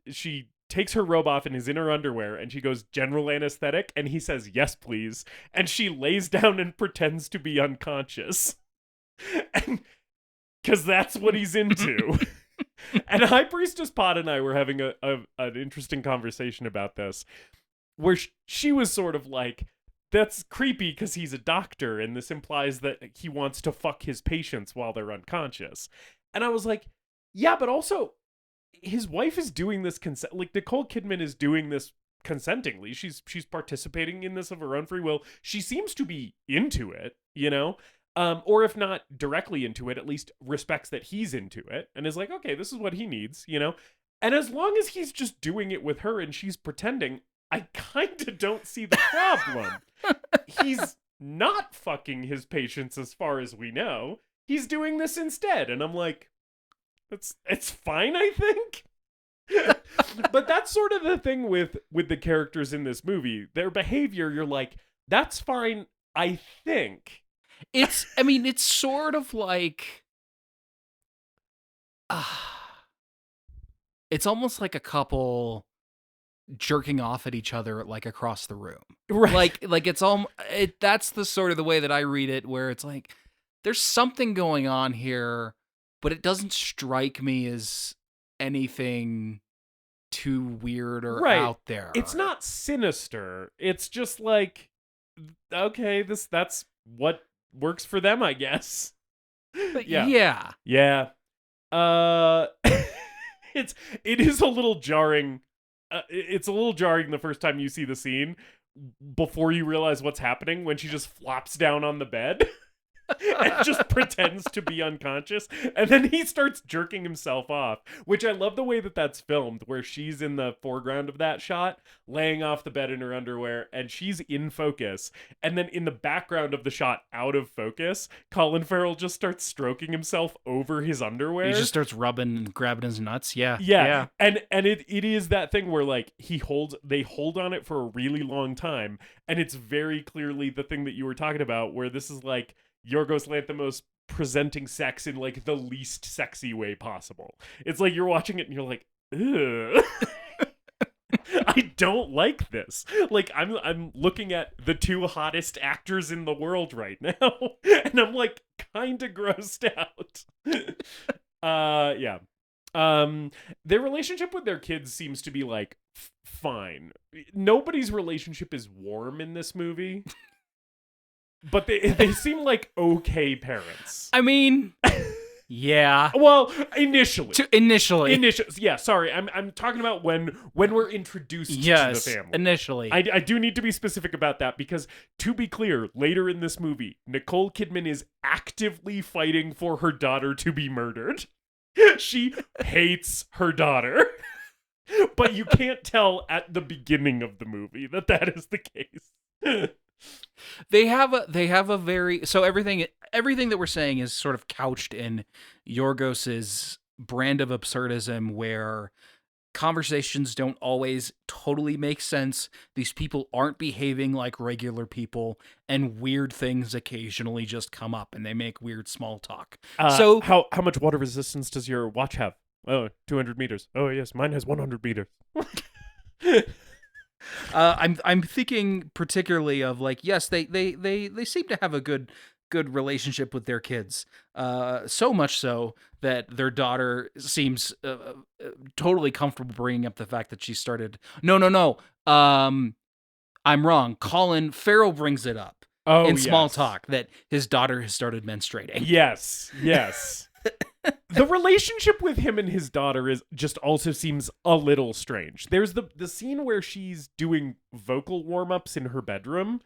she takes her robe off and is in her underwear, and she goes, "General anesthetic?" And he says, "Yes, please." And she lays down and pretends to be unconscious. And because that's what he's into. And High Priestess Pod and I were having an interesting conversation about this, where she was sort of like, that's creepy because he's a doctor, and this implies that he wants to fuck his patients while they're unconscious. And I was like, yeah, but also his wife is doing this like Nicole Kidman is doing this consentingly. She's participating in this of her own free will. She seems to be into it, you know? Or if not directly into it, at least respects that he's into it and is like, okay, this is what he needs, you know? And as long as he's just doing it with her and she's pretending, I kind of don't see the problem. He's not fucking his patients as far as we know. He's doing this instead. And I'm like, it's fine, I think. But that's sort of the thing with the characters in this movie. Their behavior, you're like, that's fine, I think. It's sort of like, it's almost like a couple jerking off at each other, like across the room. Right. Like that's the sort of the way that I read it, where it's like, there's something going on here, but it doesn't strike me as anything too weird or out there. It's not sinister. It's just like, okay, that's what works for them, I guess. Yeah. It is a little jarring. It's a little jarring the first time you see the scene, before you realize what's happening, when she just flops down on the bed and just pretends to be unconscious, and then he starts jerking himself off, which I love the way that that's filmed, where she's in the foreground of that shot, laying off the bed in her underwear, and she's in focus, and then in the background of the shot, out of focus, Colin Farrell just starts stroking himself over his underwear. He just starts rubbing and grabbing his nuts. Yeah. And it is that thing where like they hold on it for a really long time, and it's very clearly the thing that you were talking about, where this is like Yorgos Lanthimos presenting sex in like the least sexy way possible. It's like you're watching it and you're like, ugh. I don't like this. Like I'm looking at the two hottest actors in the world right now, and I'm like kind of grossed out. Yeah. Their relationship with their kids seems to be like fine. Nobody's relationship is warm in this movie. But they seem like okay parents. I mean, yeah. Well, initially. Yeah, sorry. I'm talking about when we're introduced to the family. Initially. I do need to be specific about that, because to be clear, later in this movie, Nicole Kidman is actively fighting for her daughter to be murdered. She hates her daughter. But you can't tell at the beginning of the movie that is the case. They have a very, so everything that we're saying is sort of couched in Yorgos's brand of absurdism, where conversations don't always totally make sense. These people aren't behaving like regular people, and weird things occasionally just come up, and they make weird small talk. So how much water resistance does your watch have? Oh, 200 meters. Oh yes, mine has 100 meters. I'm thinking particularly of like, yes, they seem to have a good relationship with their kids. So much so that their daughter seems totally comfortable bringing up the fact that she started. No. I'm wrong. Colin Farrell brings it up in small talk that his daughter has started menstruating. Yes. The relationship with him and his daughter is just also seems a little strange. There's the scene where she's doing vocal warm-ups in her bedroom,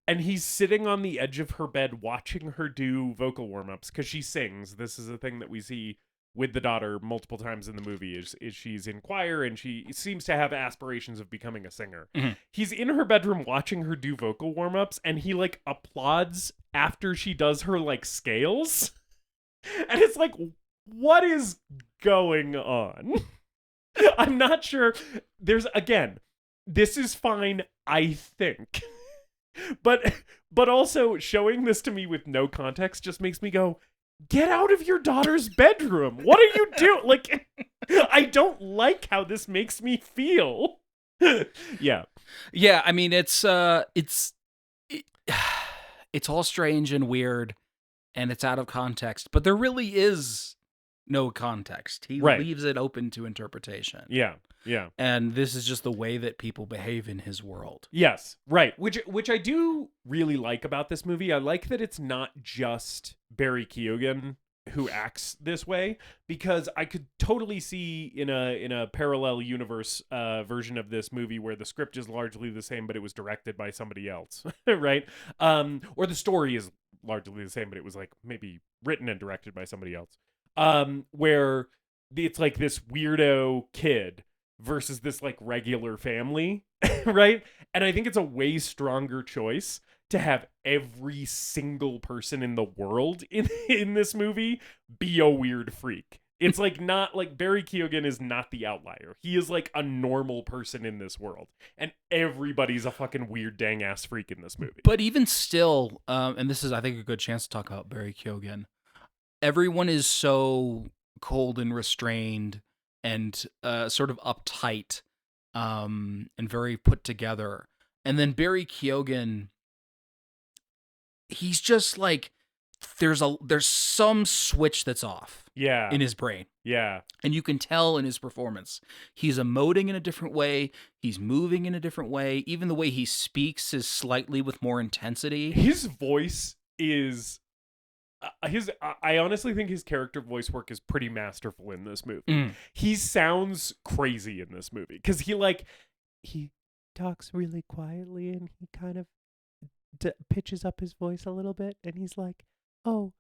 and he's sitting on the edge of her bed watching her do vocal warm-ups, because she sings. This is a thing that we see with the daughter multiple times in the movie, is she's in choir, and she seems to have aspirations of becoming a singer. Mm-hmm. He's in her bedroom watching her do vocal warm-ups, and he like applauds after she does her like scales. And it's like, what is going on? I'm not sure. This is fine, I think. But also showing this to me with no context just makes me go, get out of your daughter's bedroom. What are you doing? Like, I don't like how this makes me feel. Yeah. Yeah, I mean it's it's all strange and weird and it's out of context, but there really is no context. He Right. leaves it open to interpretation. Yeah. Yeah. And this is just the way that people behave in his world. Yes, right. Which I do really like about this movie. I like that it's not just Barry Keoghan who acts this way, because I could totally see in a parallel universe version of this movie where the script is largely the same but it was directed by somebody else, right? Or the story is largely the same but it was like maybe written and directed by somebody else. Where it's like this weirdo kid versus this like regular family, right? And I think it's a way stronger choice to have every single person in the world in this movie be a weird freak. It's like not like Barry Keoghan is not the outlier. He is like a normal person in this world. And everybody's a fucking weird dang ass freak in this movie. But even still, and this is I think a good chance to talk about Barry Keoghan, everyone is so cold and restrained and sort of uptight and very put together. And then Barry Keoghan, he's just like there's some switch that's off in his brain. Yeah. And you can tell in his performance. He's emoting in a different way. He's moving in a different way. Even the way he speaks is slightly with more intensity. His voice is I honestly think his character voice work is pretty masterful in this movie. He sounds crazy in this movie because he talks really quietly and he kind of pitches up his voice a little bit and he's like, "Oh,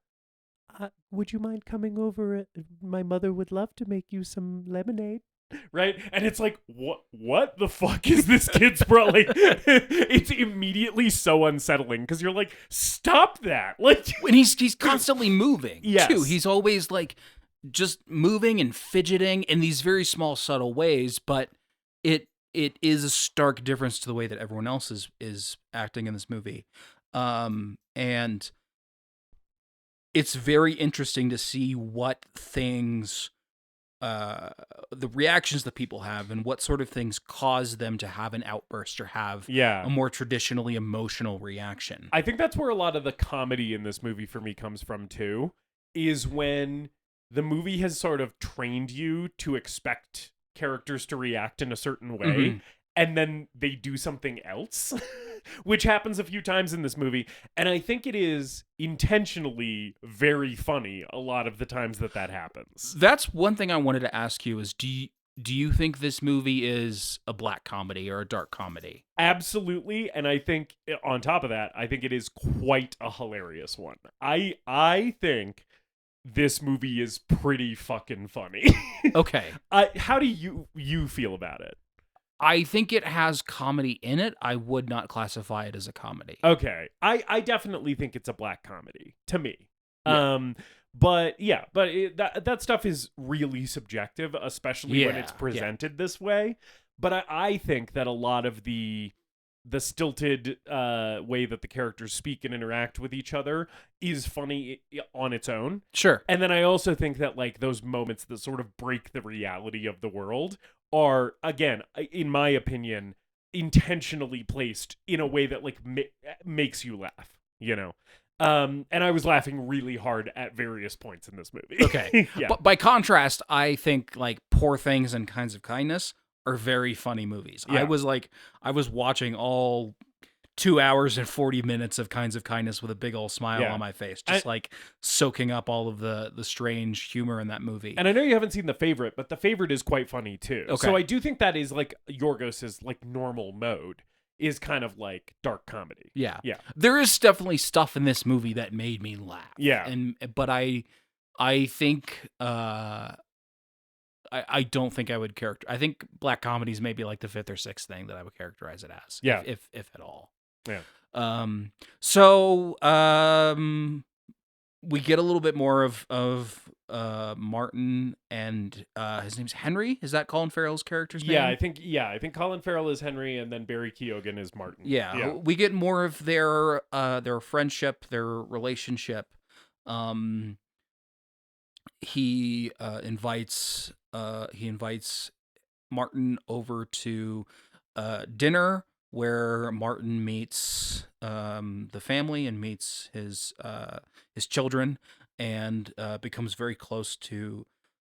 would you mind coming over? My mother would love to make you some lemonade." Right? And it's like, what the fuck is this kid's bro? Like, it's immediately so unsettling because you're like, stop that. Like, and he's constantly moving yes. too. He's always like just moving and fidgeting in these very small, subtle ways, but it is a stark difference to the way that everyone else is acting in this movie. And it's very interesting to see what things the reactions that people have and what sort of things cause them to have an outburst or have a more traditionally emotional reaction. I think that's where a lot of the comedy in this movie for me comes from too, is when the movie has sort of trained you to expect characters to react in a certain way and then they do something else, which happens a few times in this movie. And I think it is intentionally very funny a lot of the times that happens. That's one thing I wanted to ask you is, do you think this movie is a black comedy or a dark comedy? Absolutely. And I think on top of that, I think it is quite a hilarious one. I think this movie is pretty fucking funny. Okay. How do you feel about it? I think it has comedy in it. I would not classify it as a comedy. Okay. I definitely think it's a black comedy to me. Yeah. But that stuff is really subjective, especially when it's presented this way. But I think that a lot of the stilted way that the characters speak and interact with each other is funny on its own. Sure. And then I also think that like those moments that sort of break the reality of the world are, again, in my opinion, intentionally placed in a way that like makes you laugh, you know? And I was laughing really hard at various points in this movie. Okay. Yeah. But by contrast, I think like Poor Things and Kinds of Kindness are very funny movies. Yeah. I was watching all 2 hours and 40 minutes of Kinds of Kindness with a big old smile on my face, just like soaking up all of the strange humor in that movie. And I know you haven't seen The Favorite, but The Favorite is quite funny too. Okay. So I do think that is like Yorgos's like normal mode is kind of like dark comedy. Yeah. Yeah. There is definitely stuff in this movie that made me laugh. Yeah. But I think I don't think I would I think black comedies may be like the fifth or sixth thing that I would characterize it as. Yeah. If at all. Yeah. So we get a little bit more of Martin and his name's Henry. Is that Colin Farrell's character's name? I think Colin Farrell is Henry and then Barry Keoghan is Martin. Yeah. We get more of their friendship, their relationship. he invites Martin over to dinner, where Martin meets the family and meets his children, and becomes very close to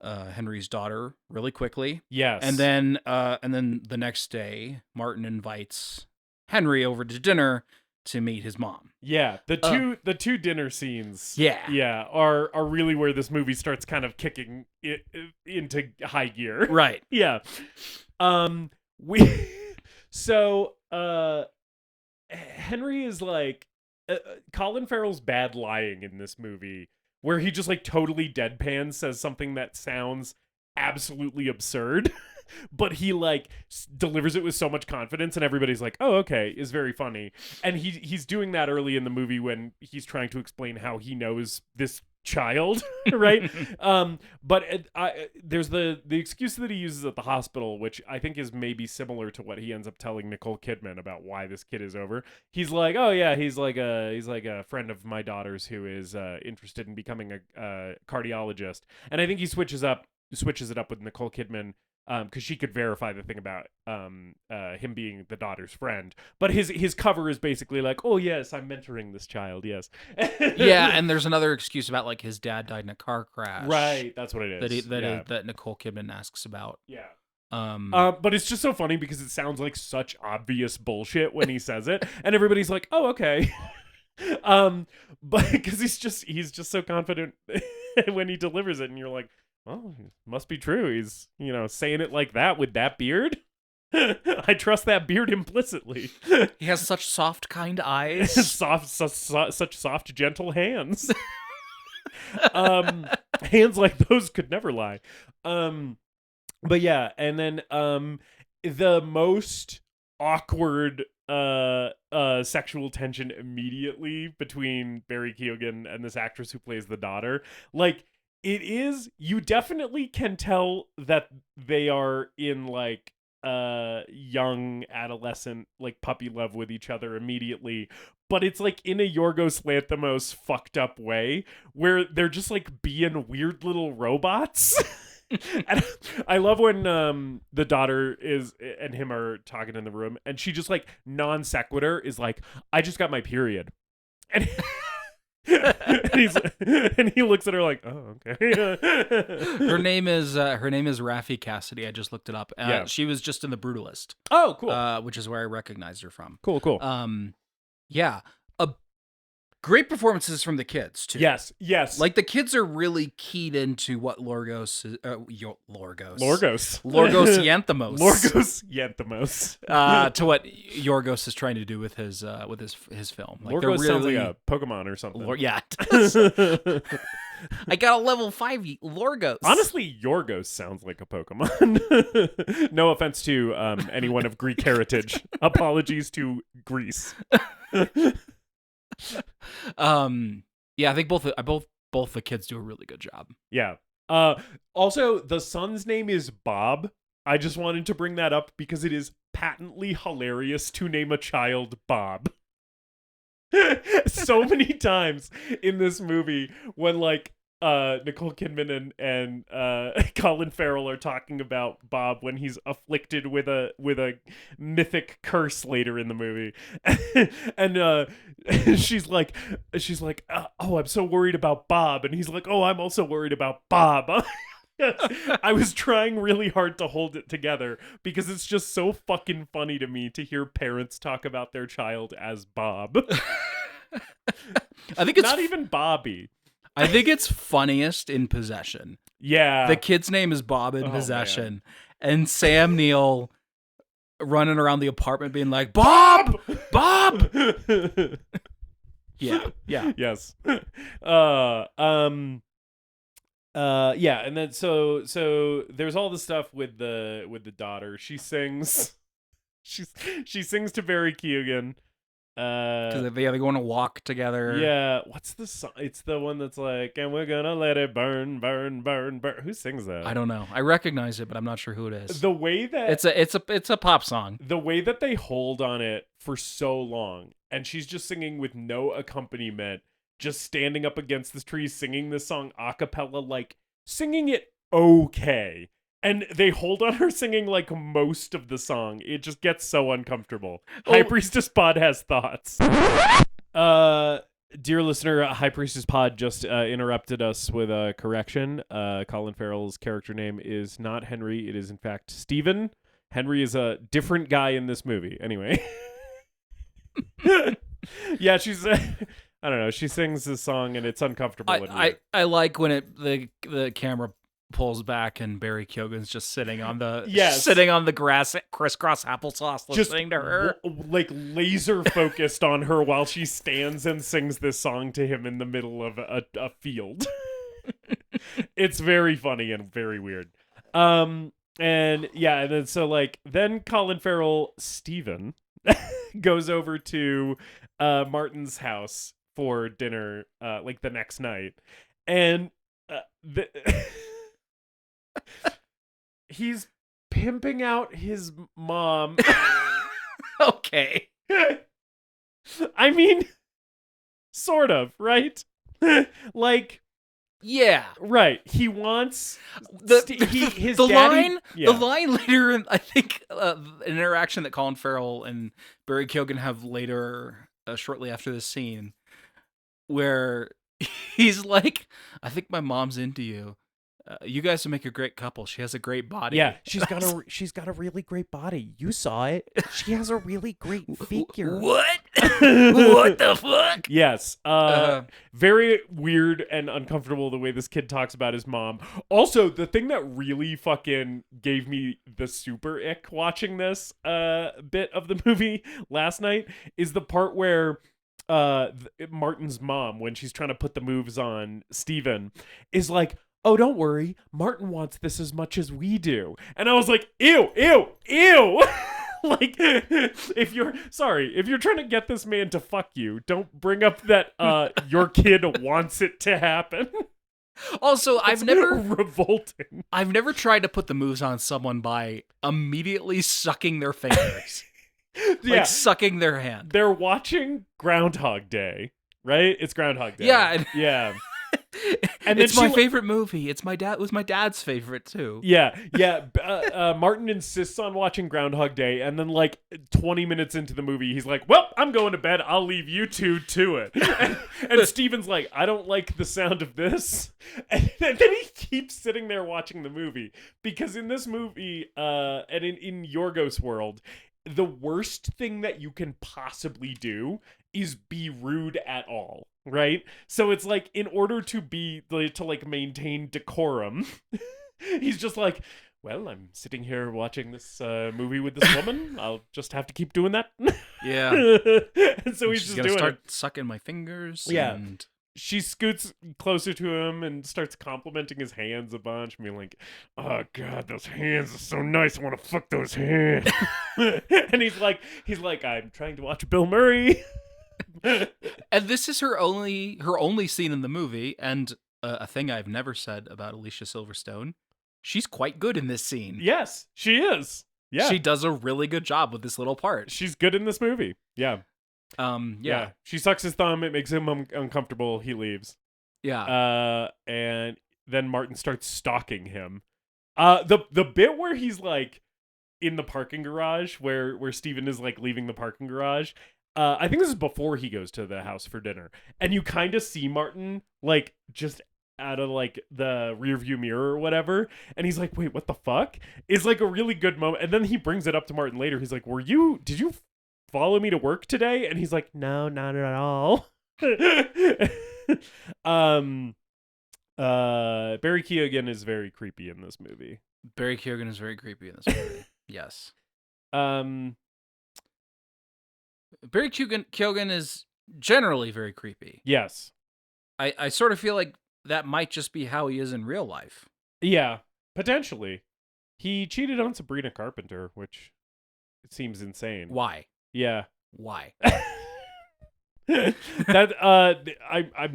Henry's daughter really quickly. Yes. And then the next day, Martin invites Henry over to dinner to meet his mom. Yeah, the two dinner scenes. Yeah. are really where this movie starts kind of kicking into high gear. Right. Yeah. We so Henry is like Colin Farrell's bad lying in this movie, where he just like totally deadpan says something that sounds absolutely absurd, but he like delivers it with so much confidence, and everybody's like, "Oh, okay," is very funny. And he's doing that early in the movie when he's trying to explain how he knows this child, right? But there's the excuse that he uses at the hospital, which I think is maybe similar to what he ends up telling Nicole Kidman about why this kid is over. He's like, "Oh yeah, he's like a friend of my daughter's who is interested in becoming a cardiologist." And I think he switches it up with Nicole Kidman, because she could verify the thing about him being the daughter's friend. But his cover is basically like, "Oh yes, I'm mentoring this child." Yes. Yeah, and there's another excuse about like his dad died in a car crash. Right, that's what it is. That Nicole Kidman asks about. Yeah. But it's just so funny because it sounds like such obvious bullshit when he says it, and everybody's like, "Oh, okay." But because he's just so confident when he delivers it, and you're like, "Oh, must be true." He's, saying it like that with that beard. I trust that beard implicitly. He has such soft, kind eyes. Such soft, gentle hands. Hands like those could never lie. But yeah, and then the most awkward sexual tension immediately between Barry Keoghan and this actress who plays the daughter. Like, it is, you definitely can tell that they are in like young adolescent like puppy love with each other immediately, but it's like in a Yorgos Lanthimos fucked up way where they're just like being weird little robots. And I love when the daughter and him are talking in the room, and she just like non sequitur is like, "I just got my period," and and he looks at her like, "Oh, okay." Her name is Raffey Cassidy. I just looked it up. Yeah. She was just in The Brutalist. Oh, cool. Which is where I recognized her from. Cool. Yeah. Great performances from the kids too. Yes. Like the kids are really keyed into what Yorgos Lanthimos to what Yorgos is trying to do with his film. Like Yorgos sounds like a Pokemon or something. Yeah, it does. I got a level 5 Yorgos. Honestly, Yorgos sounds like a Pokemon. No offense to anyone of Greek heritage. Apologies to Greece. Yeah, I think both the kids do a really good job. Yeah. Also, the son's name is Bob. I just wanted to bring that up because it is patently hilarious to name a child Bob. So many times in this movie when like Nicole Kidman and Colin Farrell are talking about Bob when he's afflicted with a mythic curse later in the movie, and she's like, "Oh, I'm so worried about Bob," and he's like, "Oh, I'm also worried about Bob." I was trying really hard to hold it together because it's just so fucking funny to me to hear parents talk about their child as Bob. I think it's not even Bobby. I think it's funniest in Possession. Yeah. The kid's name is Bob in Possession. Man. And Sam Neill running around the apartment being like, "Bob! Bob!" Yeah. Yes. Yeah, and then so there's all the stuff with the daughter. She sings she sings to Barry Keoghan. Because they go on a walk together. Yeah, what's the song? It's the one that's like, "And we're gonna let it burn, burn, burn, burn." Who sings that? I don't know. I recognize it, but I'm not sure who it is. The way that it's a pop song. The way that they hold on it for so long, and she's just singing with no accompaniment, just standing up against this tree, singing this song a cappella like singing it okay. And they hold on her singing like most of the song. It just gets so uncomfortable. High Priestess Pod has thoughts. Dear listener, High Priestess Pod just interrupted us with a correction. Colin Farrell's character name is not Henry. It is, in fact, Stephen. Henry is a different guy in this movie. Anyway. Yeah, she's... I don't know. She sings this song, and it's uncomfortable. I like when the camera pulls back and Barry Keoghan's just sitting on the grass, crisscross applesauce, listening to her, like laser focused on her while she stands and sings this song to him in the middle of a field. It's very funny and very weird. And then Colin Farrell, Steven, goes over to Martin's house for dinner, like the next night, and he's pimping out his mom. Okay. I mean, sort of, right? Like, yeah, right. He wants the line later in, I think, an interaction that Colin Farrell and Barry Keoghan have later, shortly after this scene, where he's like, "I think my mom's into you. You guys would make a great couple. She has a great body." Yeah, she's got a really great body. You saw it. She has a really great figure. What? What the fuck? Yes. Very weird and uncomfortable the way this kid talks about his mom. Also, the thing that really fucking gave me the super ick watching this bit of the movie last night is the part where Martin's mom, when she's trying to put the moves on Steven, is like, "Oh, don't worry. Martin wants this as much as we do." And I was like, ew, ew, ew. Like, if you're trying to get this man to fuck you, don't bring up that your kid wants it to happen. Also, I've never tried to put the moves on someone by immediately sucking their fingers. Yeah. Like sucking their hand. They're watching Groundhog Day, right? It's Groundhog Day. Yeah. Yeah. And it's my favorite movie. It was my dad's favorite too. Yeah. Martin insists on watching Groundhog Day, and then like 20 minutes into the movie, he's like, "Well, I'm going to bed. I'll leave you two to it." And Steven's like, "I don't like the sound of this." And then he keeps sitting there watching the movie, because in this movie, and in Yorgos' world, the worst thing that you can possibly do is be rude at all, right? So it's like, in order to maintain decorum, he's just like, "Well, I'm sitting here watching this movie with this woman. I'll just have to keep doing that." Yeah. And so he's just doing start sucking my fingers. Yeah. And she scoots closer to him and starts complimenting his hands a bunch, being like, "Oh God, those hands are so nice. I want to fuck those hands." And he's like, "I'm trying to watch Bill Murray." And this is her only scene in the movie, and a thing I've never said about Alicia Silverstone, she's quite good in this scene. Yes, she is. Yeah, she does a really good job with this little part. She's good in this movie. Yeah. Yeah. She sucks his thumb. It makes him uncomfortable. He leaves. Yeah. And then Martin starts stalking him. The bit where he's like in the parking garage, where Steven is like leaving the parking garage. I think this is before he goes to the house for dinner, and you kind of see Martin like just out of like the rear view mirror or whatever, and he's like, "Wait, what the fuck?" It's like a really good moment, and then he brings it up to Martin later. He's like, "Did you follow me to work today?" And he's like, "No, not at all." Barry Keoghan is very creepy in this movie. Barry Keoghan is very creepy in this movie. Yes. Barry Keoghan is generally very creepy. Yes. I sort of feel like that might just be how he is in real life. Yeah, potentially. He cheated on Sabrina Carpenter, which it seems insane. Why? Yeah. Why? I'm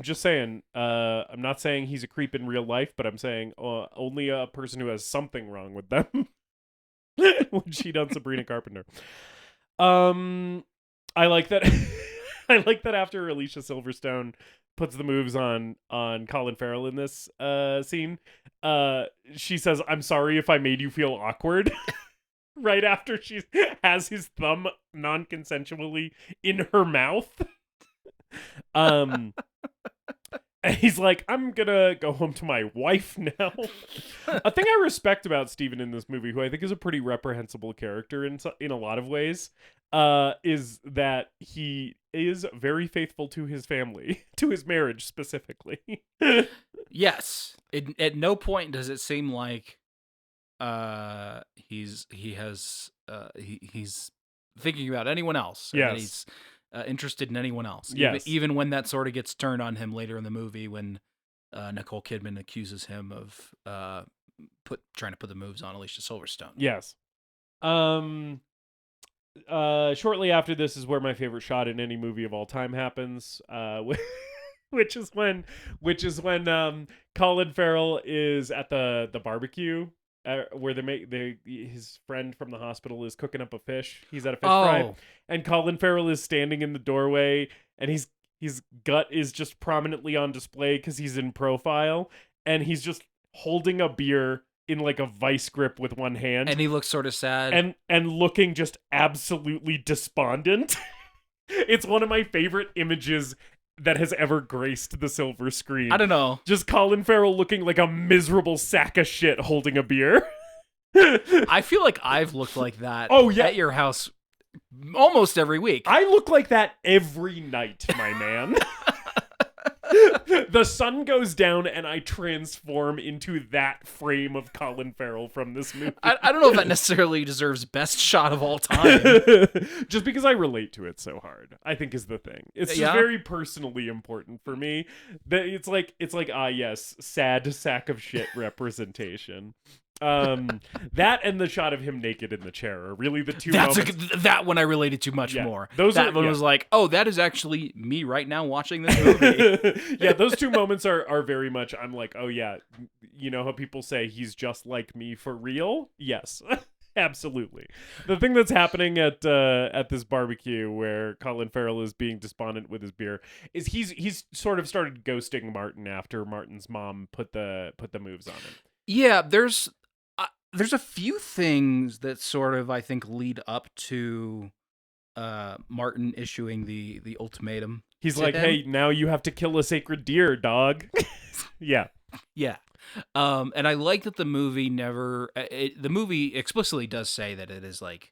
just saying, I'm not saying he's a creep in real life, but I'm saying only a person who has something wrong with them would cheat on Sabrina Carpenter. I like that I like that after Alicia Silverstone puts the moves on Colin Farrell in this scene, she says, "I'm sorry if I made you feel awkward." Right after she has his thumb non-consensually in her mouth. And he's like, "I'm gonna go home to my wife now." A thing I respect about Steven in this movie, who I think is a pretty reprehensible character in a lot of ways, is that he is very faithful to his family, to his marriage specifically. Yes. At no point does it seem like he's thinking about anyone else, or that he's interested in anyone else. Yes. Even when that sort of gets turned on him later in the movie, when Nicole Kidman accuses him of trying to put the moves on Alicia Silverstone. Yes. Shortly after this is where my favorite shot in any movie of all time happens. Which is when Colin Farrell is at the barbecue. Where his friend from the hospital is cooking up a fish. He's at a fish fry, and Colin Farrell is standing in the doorway, and his gut is just prominently on display because he's in profile, and he's just holding a beer in like a vice grip with one hand, and he looks sort of sad and looking just absolutely despondent. It's one of my favorite images that has ever graced the silver screen. I don't know. Just Colin Farrell looking like a miserable sack of shit holding a beer. I feel like I've looked like that at your house almost every week. I look like that every night, my man. The sun goes down and I transform into that frame of Colin Farrell from this movie. I don't know if that necessarily deserves best shot of all time. Just because I relate to it so hard, I think is the thing. It's just very personally important for me. That it's like yes, sad sack of shit representation. That and the shot of him naked in the chair are really the two moments. That one I related to much more. That one was like, oh, that is actually me right now watching this movie. Yeah, those two moments are very much, I'm like, oh yeah, you know how people say he's just like me for real? Yes. Absolutely. The thing that's happening at this barbecue where Colin Farrell is being despondent with his beer is he's sort of started ghosting Martin after Martin's mom put the moves on him. Yeah, there's a few things that sort of, I think, lead up to Martin issuing the ultimatum. He's like, "Hey, now you have to kill a sacred deer, dog." Yeah. Yeah. And I like that the movie the movie explicitly does say that it is like,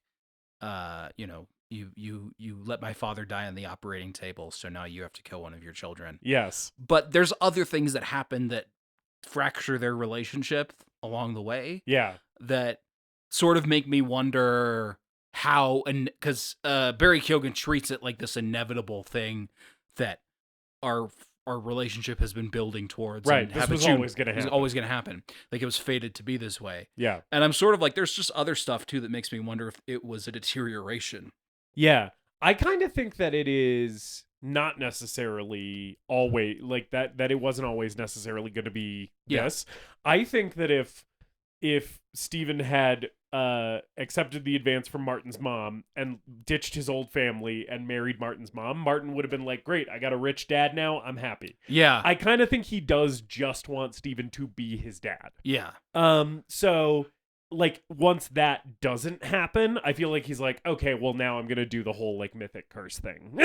you let my father die on the operating table, so now you have to kill one of your children. Yes. But there's other things that happen that fracture their relationship along the way. Yeah. That sort of make me wonder how, and because Barry Keoghan treats it like this inevitable thing that our relationship has been building towards. Right. This was always going to happen. It was always going to happen. Like it was fated to be this way. Yeah. And I'm sort of like, there's just other stuff too that makes me wonder if it was a deterioration. Yeah. I kind of think that it is not necessarily always like that it wasn't always necessarily going to be this. I think that if Steven had accepted the advance from Martin's mom and ditched his old family and married Martin's mom, Martin would have been like, "Great, I got a rich dad now, I'm happy." Yeah. I kind of think he does just want Steven to be his dad. Yeah. So like once that doesn't happen, I feel like he's like, okay, well now I'm gonna do the whole like mythic curse thing.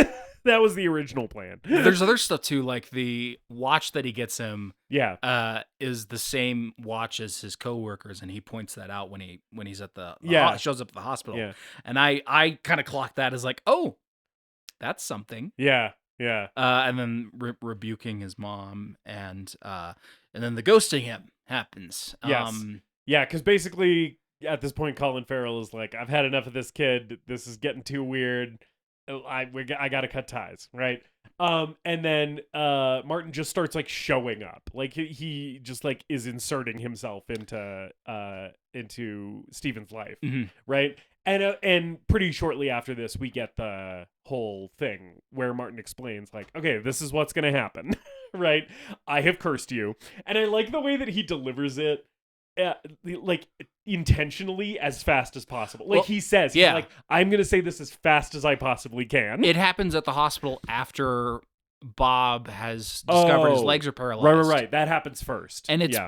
That was the original plan. There's other stuff too, like the watch that he gets him. Yeah, is the same watch as his coworkers, and he points that out when he's at the shows up at the hospital. Yeah, and I kind of clocked that as like, oh, that's something. Yeah. And then rebuking his mom, and then the ghosting him happens. Yes. Yeah, because basically at this point, Colin Farrell is like, "I've had enough of this kid. This is getting too weird. I got to cut ties," right? And then Martin just starts like showing up, like he just like is inserting himself into Steven's life, right? And pretty shortly after this, we get the whole thing where Martin explains like, "Okay, this is what's gonna happen, right? I have cursed you," and I like the way that he delivers it. like intentionally as fast as possible. Like Well, he says, he's like, I'm going to say this as fast as I possibly can. It happens at the hospital after Bob has discovered his legs are paralyzed. Right. That happens first. And it's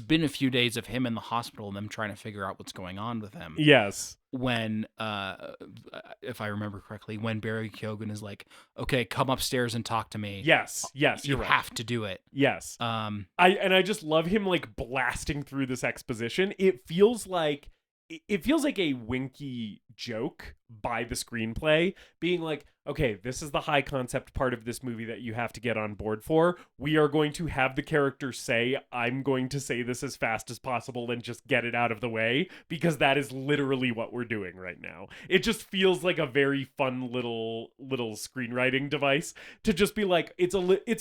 been a few days of him in the hospital and them trying to figure out what's going on with him. Yes. When, if I remember correctly, when Barry Keoghan is like, "Okay, come upstairs and talk to me." Yes. You right. have to do it. Yes. I just love him like blasting through this exposition. It feels like a winky joke by the screenplay, being like, okay, this is the high concept part of this movie that you have to get on board for. We are going to have the character say, I'm going to say this as fast as possible and just get it out of the way, because that is literally what we're doing right now. It just feels like a very fun little screenwriting device to just be like, it's a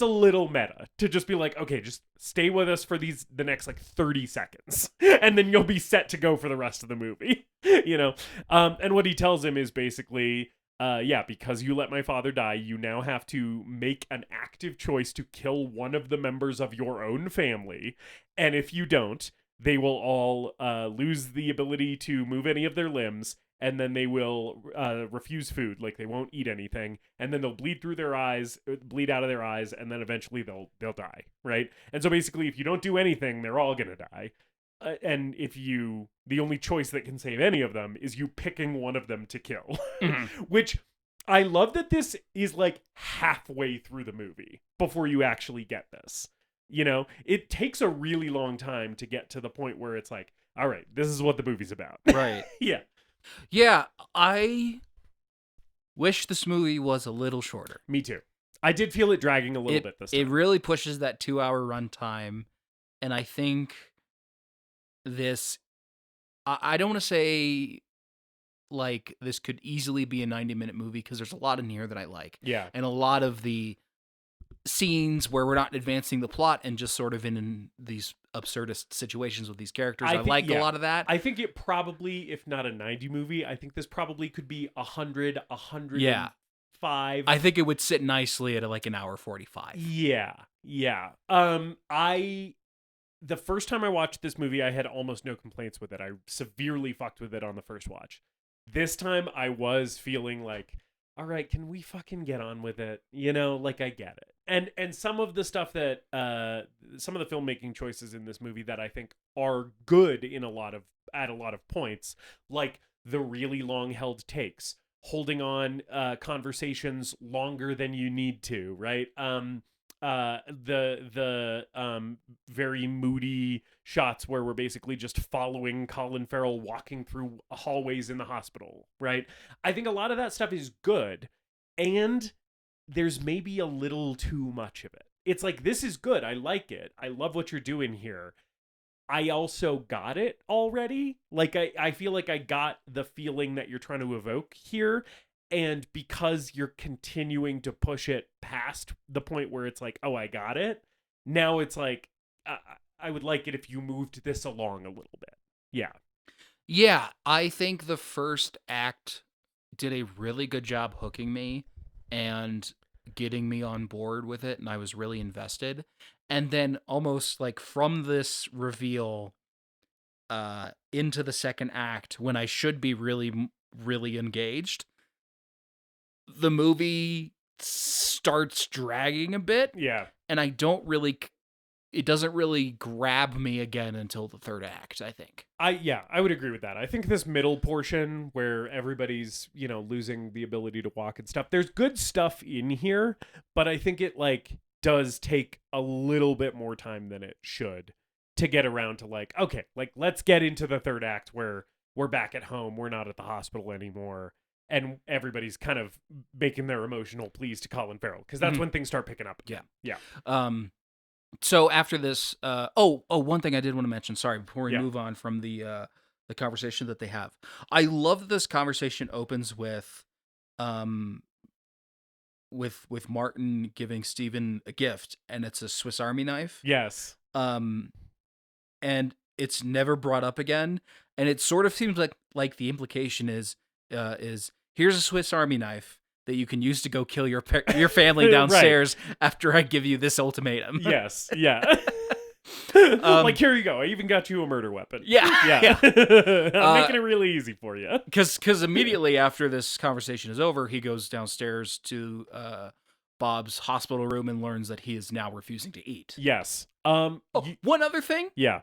little meta to just be like, okay, just stay with us for the next like 30 seconds and then you'll be set to go for the rest of the movie. And what he tells him is basically, because you let my father die, you now have to make an active choice to kill one of the members of your own family. And if you don't, they will all lose the ability to move any of their limbs. And then they will refuse food, like they won't eat anything. And then they'll bleed out of their eyes. And then eventually they'll die, right? And so basically, if you don't do anything, they're all going to die. And the only choice that can save any of them is you picking one of them to kill. Which I love that this is like halfway through the movie before you actually get this. It takes a really long time to get to the point where it's like, all right, this is what the movie's about. Right. Yeah. Yeah, I wish this movie was a little shorter. Me too. I did feel it dragging a little bit this time. It really pushes that 2-hour runtime, and I think this, I don't want to say like this could easily be a 90-minute movie, because there's a lot in here that I like. Yeah. And a lot of the scenes where we're not advancing the plot and just sort of in these absurdist situations with these characters. I like a lot of that. I think it probably, if not a 90 movie, I think this probably could be 100, 105. I think it would sit nicely at like an hour 45. Yeah. The first time I watched this movie, I had almost no complaints with it. I severely fucked with it on the first watch. This time I was feeling like, all right, can we fucking get on with it? Like I get it. And some of the stuff that, some of the filmmaking choices in this movie that I think are good at a lot of points, like the really long held takes, holding on conversations longer than you need to, right? The very moody shots where we're basically just following Colin Farrell walking through hallways in the hospital, right? I think a lot of that stuff is good, and there's maybe a little too much of it. It's like, this is good. I like it. I love what you're doing here. I also got it already. Like, I feel like I got the feeling that you're trying to evoke here. And because you're continuing to push it past the point where it's like, oh, I got it. Now it's like, I would like it if you moved this along a little bit. Yeah. Yeah, I think the first act did a really good job hooking me and getting me on board with it, and I was really invested. And then almost like from this reveal into the second act, when I should be really, really engaged, the movie starts dragging a bit. Yeah. And it doesn't really grab me again until the third act, I think. I would agree with that. I think this middle portion where everybody's, losing the ability to walk and stuff, there's good stuff in here, but I think it like does take a little bit more time than it should to get around to like, okay, like let's get into the third act where we're back at home, we're not at the hospital anymore, and everybody's kind of making their emotional pleas to Colin Farrell, because that's when things start picking up again. Yeah. So after this, one thing I did want to mention, sorry, before we move on from the conversation that they have. I love that this conversation opens with Martin giving Steven a gift, and it's a Swiss Army knife. Yes. And it's never brought up again, and it sort of seems like the implication is here's a Swiss Army knife that you can use to go kill your family downstairs after I give you this ultimatum. Yes, yeah. Like, here you go. I even got you a murder weapon. Yeah. Yeah. I'm making it really easy for you. Because immediately after this conversation is over, he goes downstairs to Bob's hospital room and learns that he is now refusing to eat. Yes. One other thing. Yeah.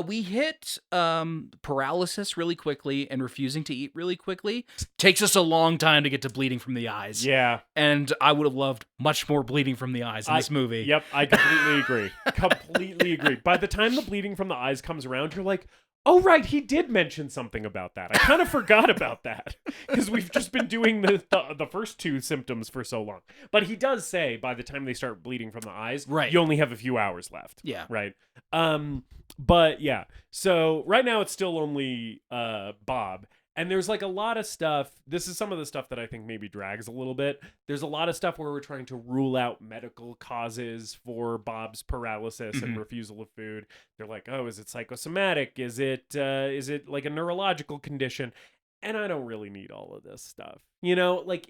We hit paralysis really quickly and refusing to eat really quickly. Takes us a long time to get to bleeding from the eyes. Yeah. And I would have loved much more bleeding from the eyes in this movie. Yep, I completely agree. Completely agree. By the time the bleeding from the eyes comes around, you're like, oh, right, he did mention something about that. I kind of forgot about that because we've just been doing the first two symptoms for so long. But he does say by the time they start bleeding from the eyes, right, you only have a few hours left. Yeah. Right. But yeah, so right now it's still only Bob. And there's like a lot of stuff. This is some of the stuff that I think maybe drags a little bit. There's a lot of stuff where we're trying to rule out medical causes for Bob's paralysis and refusal of food. They're like, oh, is it psychosomatic? Is it like a neurological condition? And I don't really need all of this stuff. You know, like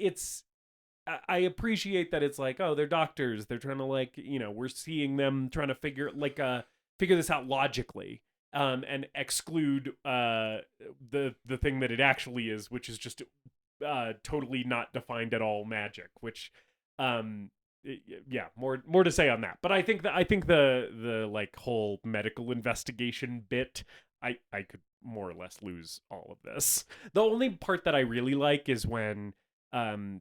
I appreciate that it's like, oh, they're doctors. They're trying to like, you know, we're seeing them trying to figure this out logically. And exclude the thing that it actually is, which is just totally not defined at all magic. Which, yeah, more to say on that. But I think the like whole medical investigation bit, I could more or less lose all of this. The only part that I really like is when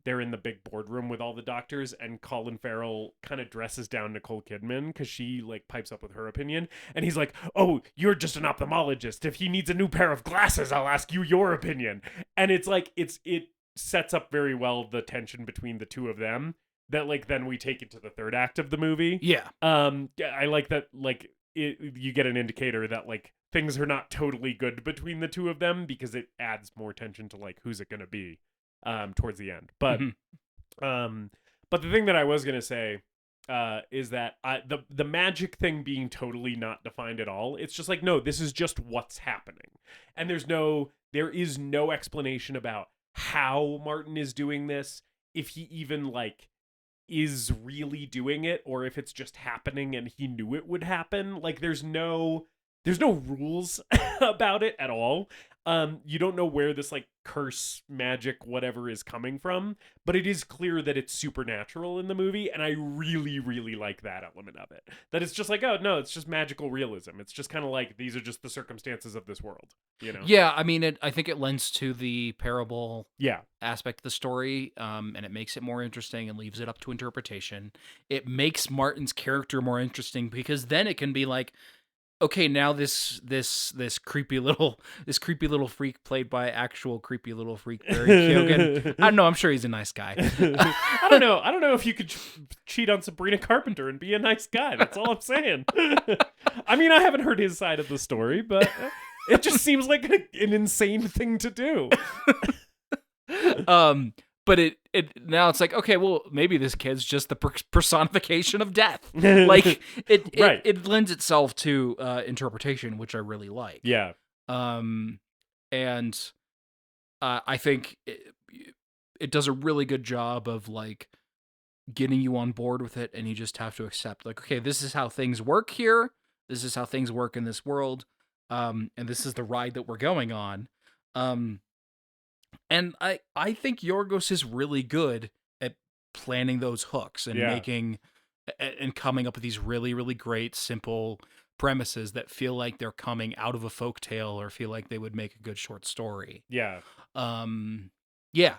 they're in the big boardroom with all the doctors and Colin Farrell kind of dresses down Nicole Kidman because she like pipes up with her opinion. And he's like, oh, you're just an ophthalmologist. If he needs a new pair of glasses, I'll ask you your opinion. And it's like, it sets up very well the tension between the two of them that like, then we take into the third act of the movie. Yeah. I like that, like you get an indicator that like things are not totally good between the two of them because it adds more tension to like, who's it going to be? Towards the end. But but the thing that I was gonna say is that the magic thing being totally not defined at all, it's just like, no, this is just what's happening. And there is no explanation about how Martin is doing this, if he even like is really doing it, or if it's just happening and he knew it would happen. Like there's no rules about it at all. You don't know where this like curse magic whatever is coming from, but it is clear that it's supernatural in the movie, and I really, really like that element of it. That it's just like, oh no, it's just magical realism. It's just kind of like these are just the circumstances of this world, you know? Yeah, I mean, I think it lends to the parable aspect of the story, and it makes it more interesting and leaves it up to interpretation. It makes Martin's character more interesting because then it can be like, okay, now this creepy little freak played by actual creepy little freak Barry Keoghan. I don't know. I'm sure he's a nice guy. I don't know. I don't know if you could cheat on Sabrina Carpenter and be a nice guy. That's all I'm saying. I mean, I haven't heard his side of the story, but it just seems like an insane thing to do. But it now it's like, okay, well, maybe this kid's just the personification of death. Like it lends itself to interpretation, which I really like. Yeah. And I think it does a really good job of like getting you on board with it, and you just have to accept like, okay, this is how things work here. This is how things work in this world. And this is the ride that we're going on. And I think Yorgos is really good at planning those hooks and making and coming up with these really, really great, simple premises that feel like they're coming out of a folktale or feel like they would make a good short story. Yeah. Yeah.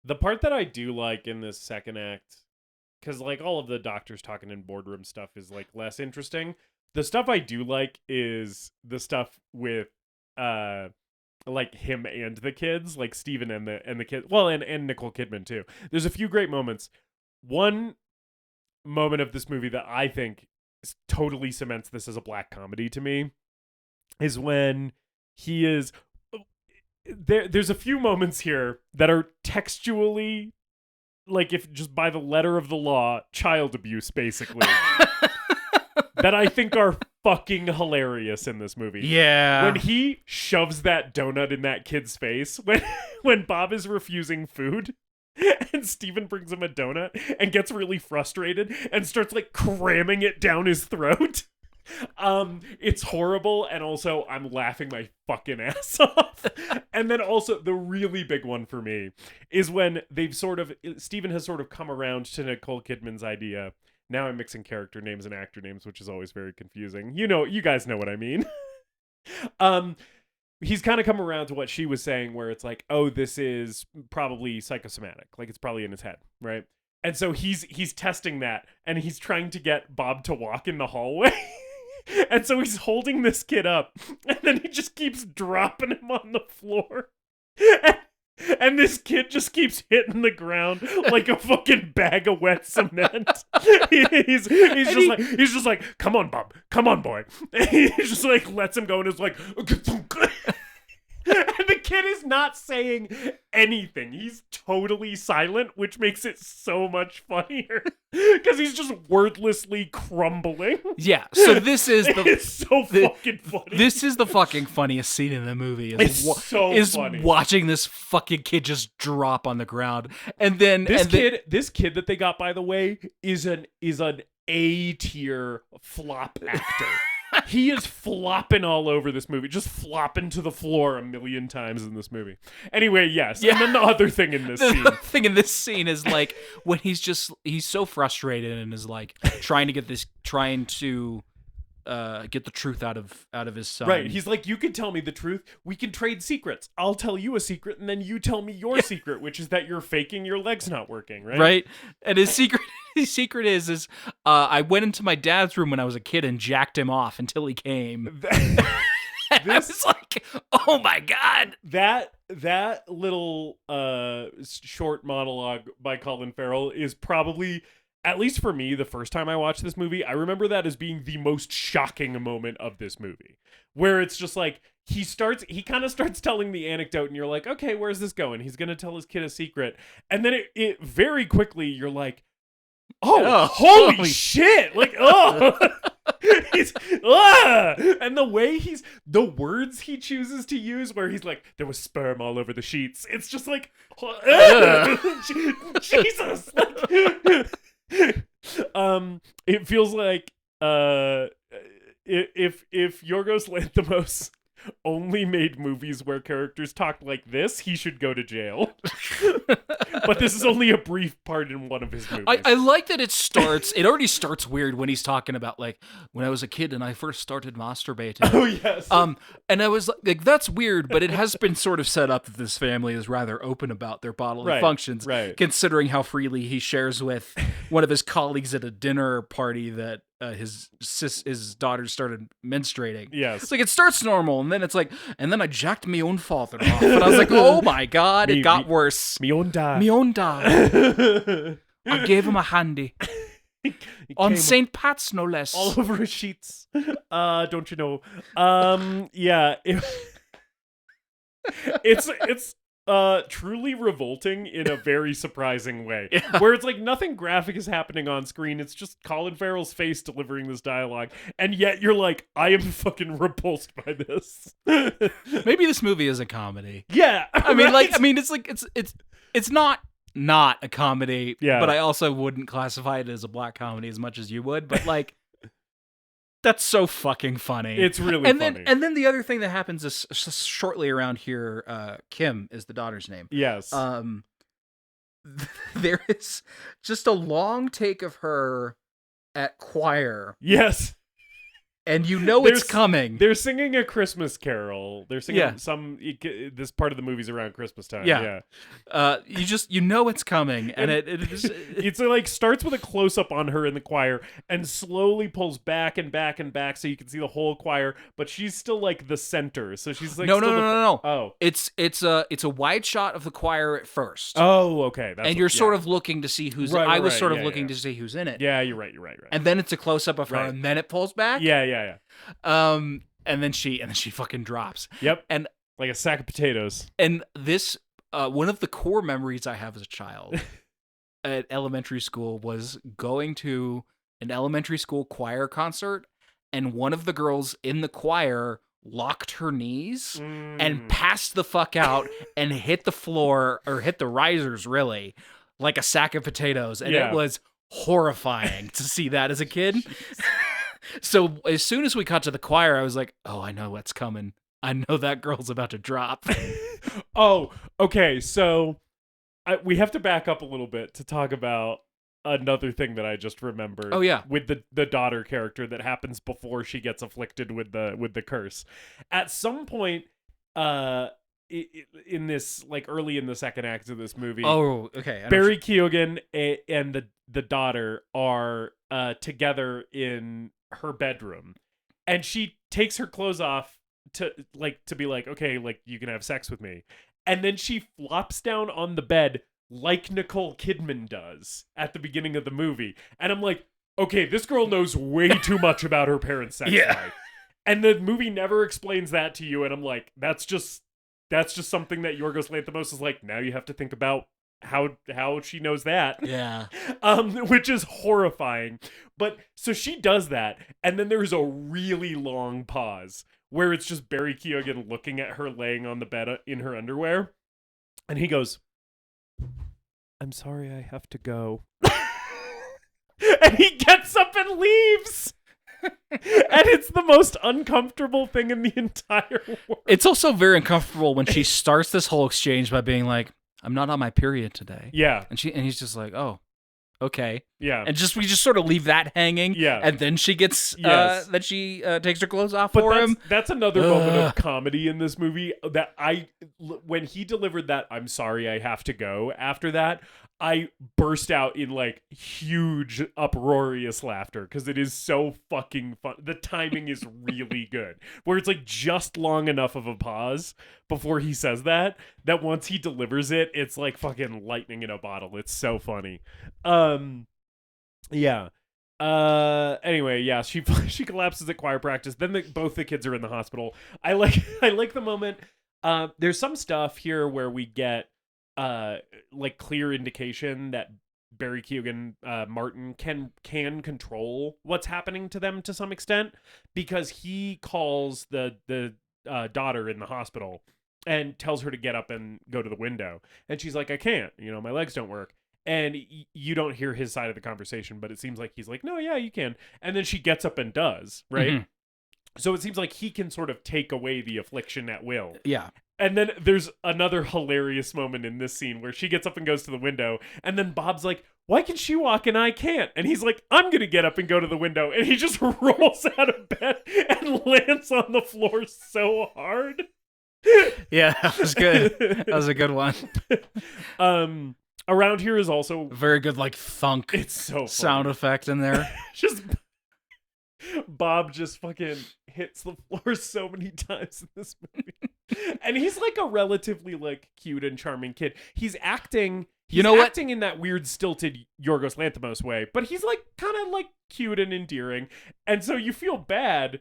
The part that I do like in this second act, because like all of the doctors talking in boardroom stuff is like less interesting. The stuff I do like is the stuff with like him and the kids, like Steven and the kids, well, and Nicole Kidman too. There's a few great moments. One moment of this movie that I think totally cements this as a black comedy to me is when he is there's a few moments here that are textually like, if just by the letter of the law, child abuse basically. That I think are fucking hilarious in this movie. Yeah. When he shoves that donut in that kid's face, when Bob is refusing food, and Steven brings him a donut and gets really frustrated and starts like cramming it down his throat. It's horrible, and also I'm laughing my fucking ass off. And then also the really big one for me is when Steven has sort of come around to Nicole Kidman's idea. Now I'm mixing character names and actor names, which is always very confusing. You guys know what I mean. He's kind of come around to what she was saying, where it's like, oh, this is probably psychosomatic, like it's probably in his head, right? And so he's testing that, and he's trying to get Bob to walk in the hallway. And so he's holding this kid up, and then he just keeps dropping him on the floor. And this kid just keeps hitting the ground like a fucking bag of wet cement. He's just like, come on, Bob, come on, boy. And he just like lets him go and is like, and the kid is not saying anything. He's totally silent, which makes it so much funnier because he's just wordlessly crumbling. Yeah, so this is it's so fucking funny. This is the fucking funniest scene in the movie. It's so funny. Watching this fucking kid just drop on the ground, and then this kid that they got, by the way, is an A-tier flop actor. He is flopping all over this movie, just flopping to the floor a million times in this movie. Anyway, yes. Yeah. And then the other thing in this scene. The thing in this scene is like when he's so frustrated and is like trying to get the truth out of his son. Right. He's like, you can tell me the truth. We can trade secrets. I'll tell you a secret, and then you tell me your secret, which is that you're faking your leg's not working, right? Right. And his secret is I went into my dad's room when I was a kid and jacked him off until he came. I was like, oh my God. That little short monologue by Colin Farrell is probably, at least for me, the first time I watched this movie, I remember that as being the most shocking moment of this movie. Where it's just like, he kind of starts telling the anecdote, and you're like, okay, where's this going? He's going to tell his kid a secret. And then it very quickly, you're like, oh, holy shit! Like, oh, and the way the words he chooses to use, where he's like, there was sperm all over the sheets. It's just like, Jesus. Like, it feels like, if Yorgos Lanthimos only made movies where characters talked like this, he should go to jail. But this is only a brief part in one of his movies. I like that it already starts weird when he's talking about, like, when I was a kid and I first started masturbating. Oh, yes. And I was like, that's weird, but it has been sort of set up that this family is rather open about their bodily functions, considering how freely he shares with one of his colleagues at a dinner party that his daughter started menstruating. Yes. It's like, it starts normal, and then it's like, and then I jacked me own father off. And I was like, oh my God, it got worse. Me own dad. I gave him a handy. On St. Pat's, no less. All over his sheets. Don't you know? Yeah. It's truly revolting in a very surprising way. Yeah. Where it's like nothing graphic is happening on screen. It's just Colin Farrell's face delivering this dialogue. And yet you're like, I am fucking repulsed by this. Maybe this movie is a comedy. Yeah. I mean, it's like, it's not a comedy, but I also wouldn't classify it as a black comedy as much as you would. But like, that's so fucking funny. It's really funny. And then the other thing that happens is shortly around here, Kim is the daughter's name. Yes. There is just a long take of her at choir. Yes. And it's coming. They're singing a Christmas carol. They're singing this part of the movie's around Christmas time. Yeah. It's coming, and it's like starts with a close up on her in the choir and slowly pulls back and back and back so you can see the whole choir, but she's still like the center. So she's like no. Oh. It's a wide shot of the choir at first. Oh, okay. And you're sort of looking to see who's I was sort of looking to see who's in it. Yeah, you're right. And then it's a close up of her, and then it pulls back. Yeah. And then she fucking drops. Yep. And like a sack of potatoes. And this one of the core memories I have as a child at elementary school was going to an elementary school choir concert, and one of the girls in the choir locked her knees and passed the fuck out and hit the floor, or hit the risers really, like a sack of potatoes. And it was horrifying to see that as a kid. So as soon as we cut to the choir, I was like, oh, I know what's coming. I know that girl's about to drop. Oh, okay. So we have to back up a little bit to talk about another thing that I just remembered. Oh, yeah. With the daughter character that happens before she gets afflicted with the curse. At some point, in this, like, early in the second act of this movie, Oh, okay. Barry Keoghan and the daughter are together in her bedroom, and she takes her clothes off to be like, okay, like, you can have sex with me, and then she flops down on the bed like Nicole Kidman does at the beginning of the movie, and I'm like, okay, this girl knows way too much about her parents' sex life, and the movie never explains that to you, and I'm like, that's just something that Yorgos Lanthimos is like, now you have to think about how she knows that. Yeah. Which is horrifying. But so she does that, and then there's a really long pause where it's just Barry Keoghan looking at her laying on the bed in her underwear, and he goes, "I'm sorry, I have to go." And he gets up and leaves. And it's the most uncomfortable thing in the entire world. It's also very uncomfortable when she starts this whole exchange by being like, I'm not on my period today. Yeah. And he's just like, oh, okay. Yeah. And we just sort of leave that hanging. Yeah. And then she gets, then she takes her clothes off But for him. That's another moment of comedy in this movie that when he delivered that, "I'm sorry, I have to go," after that, I burst out in like huge uproarious laughter because it is so fucking fun. The timing is really good, where it's like just long enough of a pause before he says that once he delivers it, it's like fucking lightning in a bottle. It's so funny. Yeah. Anyway, yeah, she collapses at choir practice. Then both the kids are in the hospital. I like the moment. There's some stuff here where we get like clear indication that Barry Keoghan, Martin can control what's happening to them to some extent, because he calls the daughter in the hospital and tells her to get up and go to the window, and she's like, I can't, my legs don't work. And you don't hear his side of the conversation, but it seems like he's like, no, yeah, you can. And then she gets up and does, right? Mm-hmm. So it seems like he can sort of take away the affliction at will. Yeah. And then there's another hilarious moment in this scene where she gets up and goes to the window, and then Bob's like, why can she walk and I can't? And he's like, I'm going to get up and go to the window. And he just rolls out of bed and lands on the floor so hard. Yeah, that was good. That was a good one. Around here is also very good, like, thunk. It's so funny. Sound effect in there. Just Bob just fucking hits the floor so many times in this movie. And he's like a relatively like cute and charming kid. He's acting acting in that weird stilted Yorgos Lanthimos way, but he's like kind of like cute and endearing. And so you feel bad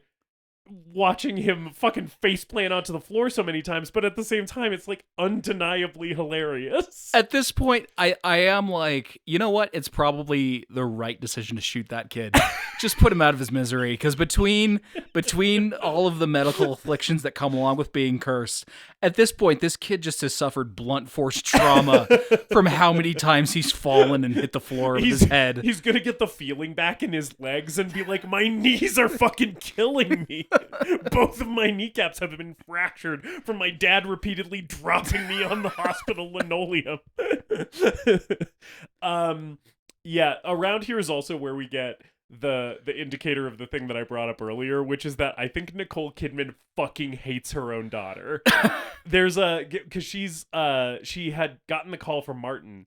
watching him fucking face plant onto the floor so many times, but at the same time it's like undeniably hilarious. At this point, I am like, you know what? It's probably the right decision to shoot that kid. Just put him out of his misery, because between all of the medical afflictions that come along with being cursed, at this point, this kid just has suffered blunt force trauma from how many times he's fallen and hit the floor with his head. He's gonna get the feeling back in his legs and be like, my knees are fucking killing me. Both of my kneecaps have been fractured from my dad repeatedly dropping me on the hospital linoleum. Yeah, around here is also where we get the indicator of the thing that I brought up earlier, which is that I think Nicole Kidman fucking hates her own daughter. There's because she had gotten the call from Martin,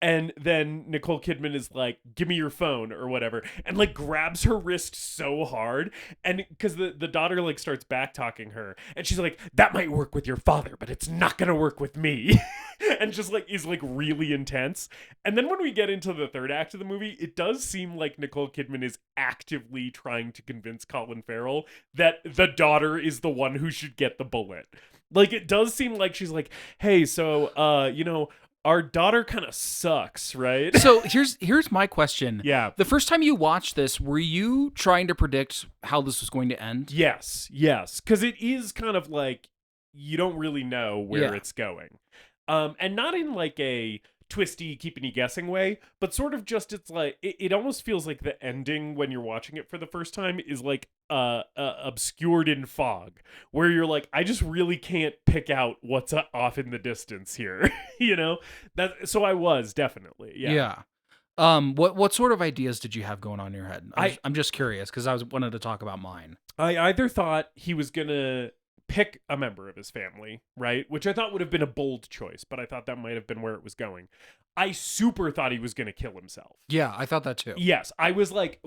and then Nicole Kidman is like, give me your phone or whatever, and like grabs her wrist so hard, and because the daughter like starts back talking her, and she's like, that might work with your father, but it's not gonna work with me. And just like is like really intense. And then when we get into the third act of the movie, it does seem like Nicole Kidman is actively trying to convince Colin Farrell that the daughter is the one who should get the bullet. Like, it does seem like she's like, hey, so our daughter kind of sucks, right? So here's my question. Yeah. The first time you watched this, were you trying to predict how this was going to end? Yes. Because it is kind of like, you don't really know where it's going. And not in like a twisty, keeping you guessing way, but sort of just it's like it almost feels like the ending when you're watching it for the first time is like obscured in fog, where you're like, I just really can't pick out what's off in the distance here. That so I was definitely Yeah. What sort of ideas did you have going on in your head? I'm just curious because I wanted to talk about mine. I either thought he was gonna pick a member of his family, right? Which I thought would have been a bold choice, but I thought that might have been where it was going. I super thought he was going to kill himself. Yeah, I thought that too. Yes, I was like,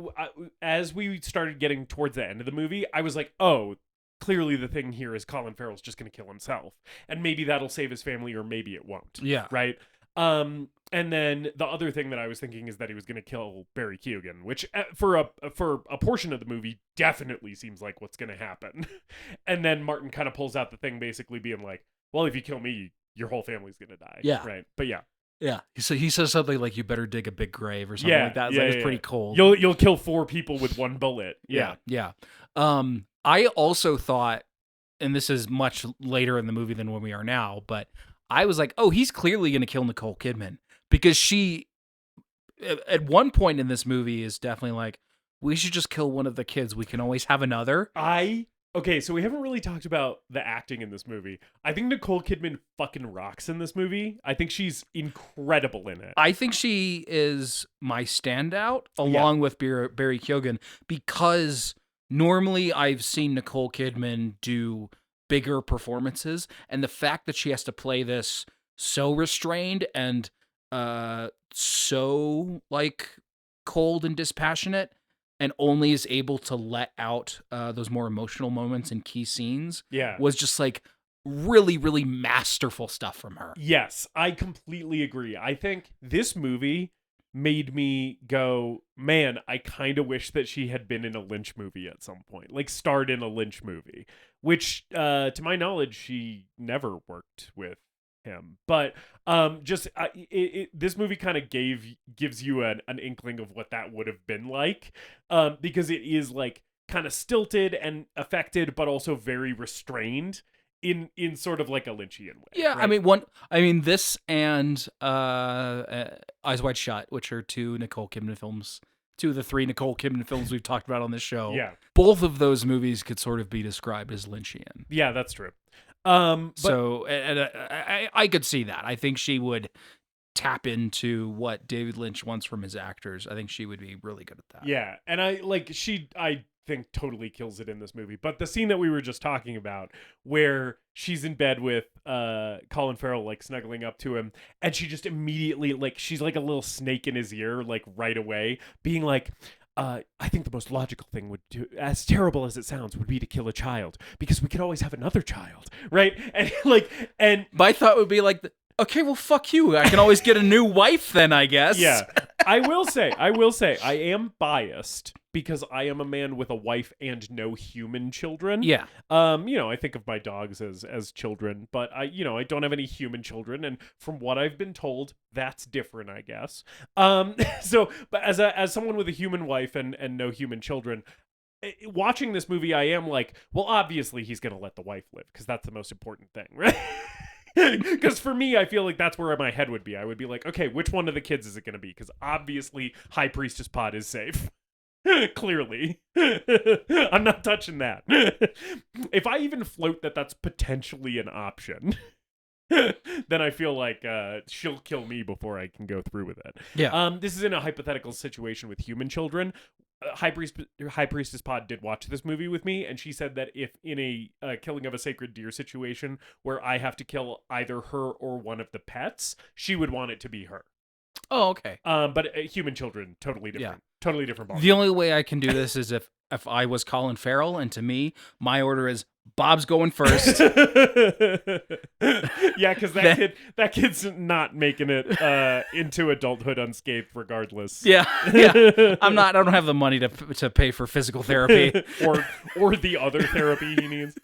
as we started getting towards the end of the movie, I was like, oh, clearly the thing here is Colin Farrell's just going to kill himself. And maybe that'll save his family or maybe it won't. Yeah. Right? And then the other thing that I was thinking is that he was going to kill Barry Keoghan, which for a portion of the movie definitely seems like what's going to happen. And then Martin kind of pulls out the thing basically being like, well, if you kill me, your whole family's going to die. Yeah. Right. But yeah. Yeah. He says something like, you better dig a big grave or something like that. It's pretty cold. You'll kill 4 people with 1 bullet. Yeah. Yeah. I also thought, and this is much later in the movie than when we are now, but I was like, oh, he's clearly going to kill Nicole Kidman because she, at one point in this movie, is definitely like, we should just kill one of the kids. We can always have another. Okay, so we haven't really talked about the acting in this movie. I think Nicole Kidman fucking rocks in this movie. I think she's incredible in it. I think she is my standout along with Barry Keoghan because normally I've seen Nicole Kidman do bigger performances, and the fact that she has to play this so restrained and so like cold and dispassionate and only is able to let out those more emotional moments in key scenes was just like really, really masterful stuff from her. Yes, I completely agree. I think this movie made me go, man, I kind of wish that she had been in a Lynch movie at some point, like starred in a Lynch movie, which to my knowledge, she never worked with him. But this movie kind of gives you an inkling of what that would have been like, because it is like kind of stilted and affected, but also very restrained in sort of like a Lynchian way. Yeah, right? I mean this and Eyes Wide Shut, which are two of the 3 Nicole Kidman films we've talked about on this show. Yeah, both of those movies could sort of be described as Lynchian. Yeah, that's true. So I could see that. I think she would tap into what David Lynch wants from his actors. I think she would be really good at that. Yeah, and I think totally kills it in this movie. But the scene that we were just talking about, where she's in bed with Colin Farrell, like snuggling up to him, and she just immediately, like, she's like a little snake in his ear, like right away, being like, I think the most logical thing would do, as terrible as it sounds, would be to kill a child because we could always have another child, right? And my thought would be like, okay, well, fuck you. I can always get a new wife then, I guess. Yeah. I will say, I am biased because I am a man with a wife and no human children. Yeah. I think of my dogs as children, but I don't have any human children, and from what I've been told, that's different, I guess. But as someone with a human wife and no human children, watching this movie, I am like, well, obviously he's going to let the wife live because that's the most important thing, right? Because for me, I feel like that's where my head would be. I would be like, okay, which one of the kids is it going to be? Because obviously High Priestess Pod is safe. Clearly. I'm not touching that. If I even float that that's potentially an option, then I feel like she'll kill me before I can go through with it. Yeah. This is in a hypothetical situation with human children. High Priestess Pod did watch this movie with me, and she said that if in a killing of a sacred deer situation where I have to kill either her or one of the pets, she would want it to be her. Oh, okay. But human children, totally different. Yeah. Totally different ballgame. The only way I can do this is if I was Colin Farrell, and to me, my order is Bob's going first. Yeah, because that kid's not making it into adulthood unscathed, regardless. Yeah. I don't have the money to pay for physical therapy or the other therapy he needs.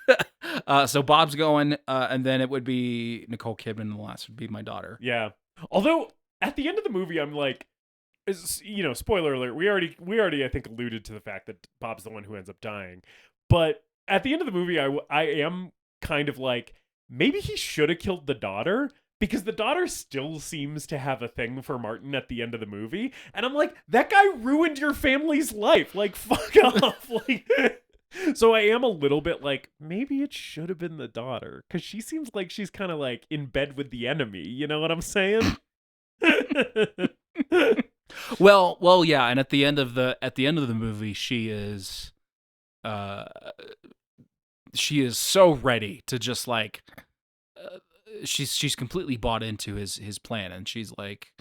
So Bob's going, and then it would be Nicole Kidman, and the last would be my daughter. Yeah. Although at the end of the movie, I'm like, spoiler alert. We already I think alluded to the fact that Bob's the one who ends up dying, but at the end of the movie, I am kind of like, maybe he should have killed the daughter, because the daughter still seems to have a thing for Martin at the end of the movie. And I'm like, that guy ruined your family's life. Like, fuck off. Like, so I am a little bit like, maybe it should have been the daughter, because she seems like she's kind of like in bed with the enemy. You know what I'm saying? Well, yeah. And at the end of the movie, she is so ready to just like, she's completely bought into his plan, and she's like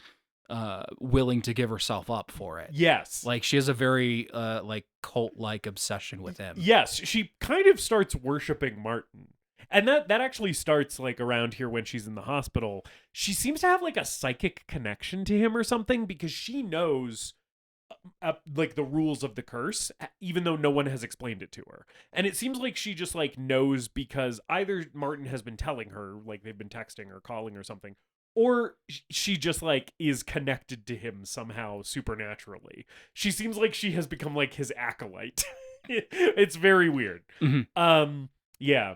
willing to give herself up for it. Yes. Like she has a very like cult-like obsession with him. Yes, she kind of starts worshiping Martin. And that actually starts like around here when she's in the hospital. She seems to have like a psychic connection to him or something, because she knows like the rules of the curse, even though no one has explained it to her. And it seems like she just like knows because either Martin has been telling her, like they've been texting or calling or something, or she just like is connected to him somehow supernaturally. She seems like she has become like his acolyte. It's very weird. Mm-hmm. Yeah.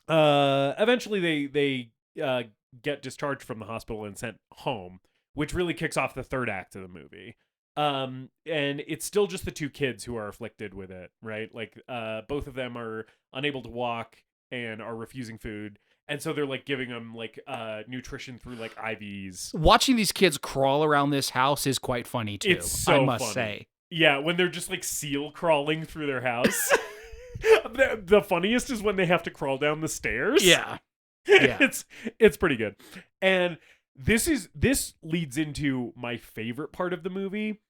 Eventually they get discharged from the hospital and sent home, which really kicks off the third act of the movie. And it's still just the two kids who are afflicted with it, right? Like, both of them are unable to walk and are refusing food. And so they're like giving them like nutrition through like IVs. Watching these kids crawl around this house is quite funny too. It's so I must funny. say. Yeah, when they're just like seal crawling through their house. The funniest is when they have to crawl down the stairs. Yeah. It's pretty good. And this leads into my favorite part of the movie,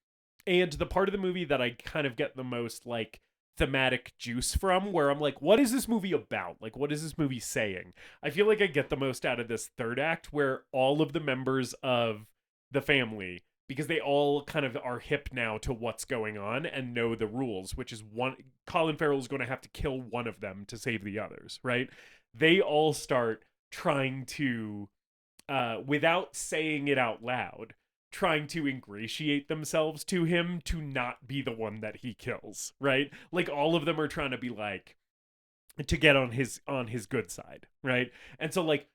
and the part of the movie that I kind of get the most like thematic juice from, where I'm like, what is this movie about? Like, what is this movie saying? I feel like I get the most out of this third act, where all of the members of the family, because they all kind of are hip now to what's going on and know the rules, which is Colin Farrell is going to have to kill one of them to save the others, right? They all start trying to, without saying it out loud, trying to ingratiate themselves to him to not be the one that he kills, right? Like, all of them are trying to be like, to get on his good side, right? And so like,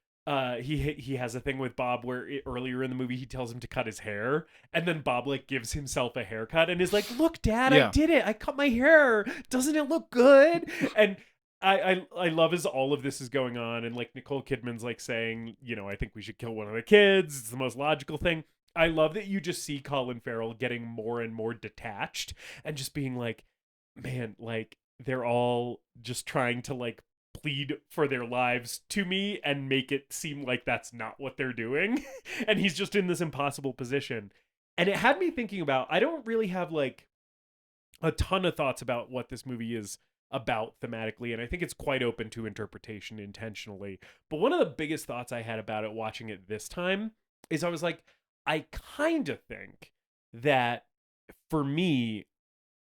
he has a thing with Bob where earlier in the movie he tells him to cut his hair, and then Bob like gives himself a haircut and is like, "Look, Dad, I did it. I cut my hair. Doesn't it look good?" And I love as all of this is going on, and like Nicole Kidman's like saying, you know, I think we should kill one of the kids. It's the most logical thing. I love that you just see Colin Farrell getting more and more detached and just being like, man, like they're all just trying to like plead for their lives to me and make it seem like that's not what they're doing. And he's just in this impossible position. And it had me thinking about, I don't really have like a ton of thoughts about what this movie is about thematically, and I think it's quite open to interpretation intentionally. But one of the biggest thoughts I had about it watching it this time is I was like, I kind of think that for me,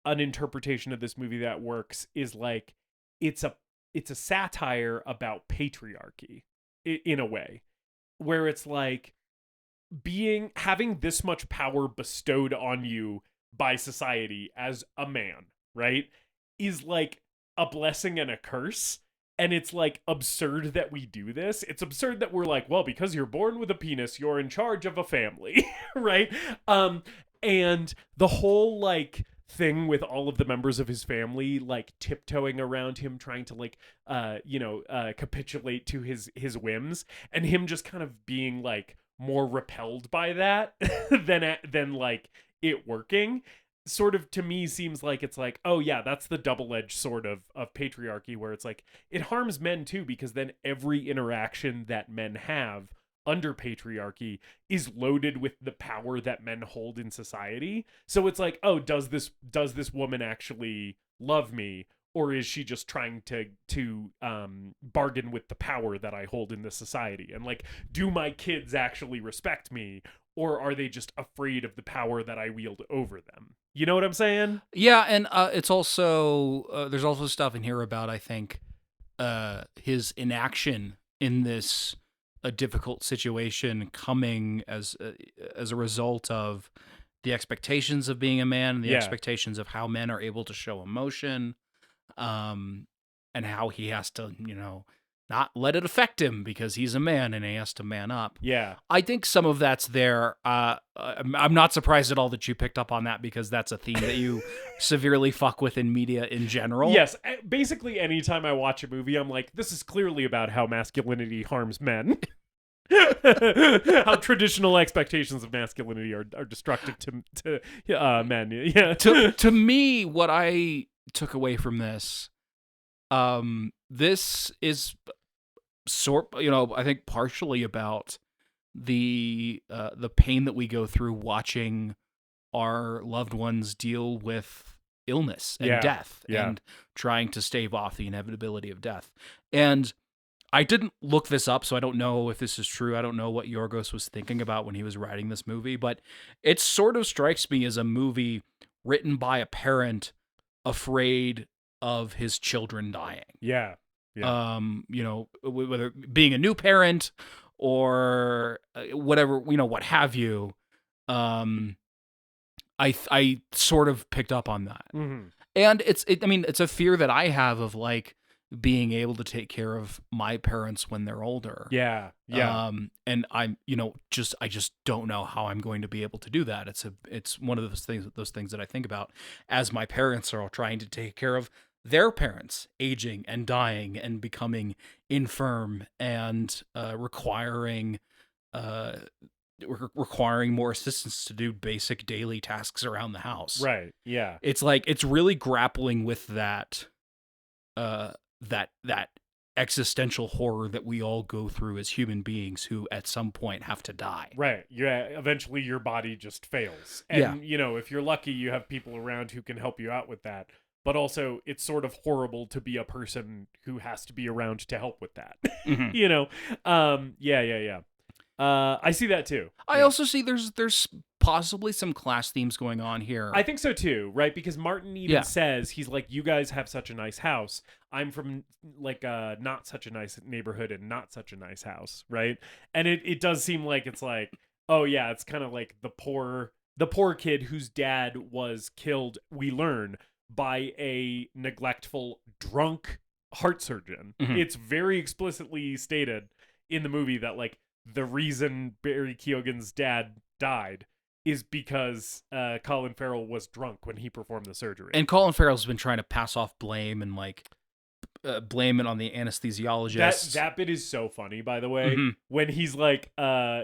an interpretation of this movie that works is like, it's a satire about patriarchy in a way, where it's like having this much power bestowed on you by society as a man, right, is like a blessing and a curse. And it's like absurd that we do this. It's absurd that we're like, well, because you're born with a penis, you're in charge of a family, right? And the whole like thing with all of the members of his family like tiptoeing around him, trying to like capitulate to his whims, and him just kind of being like more repelled by that than like it working, sort of to me seems like it's like, oh yeah, that's the double-edged sword of patriarchy, where it's like it harms men too, because then every interaction that men have under patriarchy is loaded with the power that men hold in society. So it's like, oh, does this woman actually love me, or is she just trying to bargain with the power that I hold in this society? And like, do my kids actually respect me, or are they just afraid of the power that I wield over them? You know what I'm saying? Yeah, and it's also there's also stuff in here about, I think, his inaction in this a difficult situation coming as a result of the expectations of being a man, and the expectations of how men are able to show emotion, and how he has to, not let it affect him because he's a man and he has to man up. Yeah. I think some of that's there. I'm not surprised at all that you picked up on that because that's a theme that you severely fuck with in media in general. Yes. Basically, anytime I watch a movie, I'm like, this is clearly about how masculinity harms men. How traditional expectations of masculinity are destructive to men. Yeah. To me, what I took away from this, this is I think partially about the pain that we go through watching our loved ones deal with illness and death and trying to stave off the inevitability of death. And I didn't look this up, so I don't know if this is true. I don't know what Yorgos was thinking about when he was writing this movie, but it sort of strikes me as a movie written by a parent afraid of his children dying. Yeah. Whether being a new parent or whatever, what have you. I sort of picked up on that. Mm-hmm. And it's a fear that I have of like being able to take care of my parents when they're older. Yeah. Yeah. And I'm, I just don't know how I'm going to be able to do that. It's one of those things that I think about as my parents are all trying to take care of their parents aging and dying and becoming infirm and requiring more assistance to do basic daily tasks around the house. Right. Yeah. It's like it's really grappling with that that existential horror that we all go through as human beings who at some point have to die. Right. Yeah. Eventually your body just fails. And if you're lucky, you have people around who can help you out with that. But also, it's sort of horrible to be a person who has to be around to help with that. Mm-hmm. Yeah. I see that too. I also see there's possibly some class themes going on here. I think so too, right? Because Martin even says, he's like, you guys have such a nice house. I'm from like not such a nice neighborhood and not such a nice house, right? And it does seem like it's like, oh yeah, it's kind of like the poor kid whose dad was killed, we learn, by a neglectful, drunk heart surgeon. Mm-hmm. It's very explicitly stated in the movie that like the reason Barry Keoghan's dad died is because Colin Farrell was drunk when he performed the surgery. And Colin Farrell's been trying to pass off blame and like blame it on the anesthesiologist. That bit is so funny, by the way, mm-hmm. when he's like,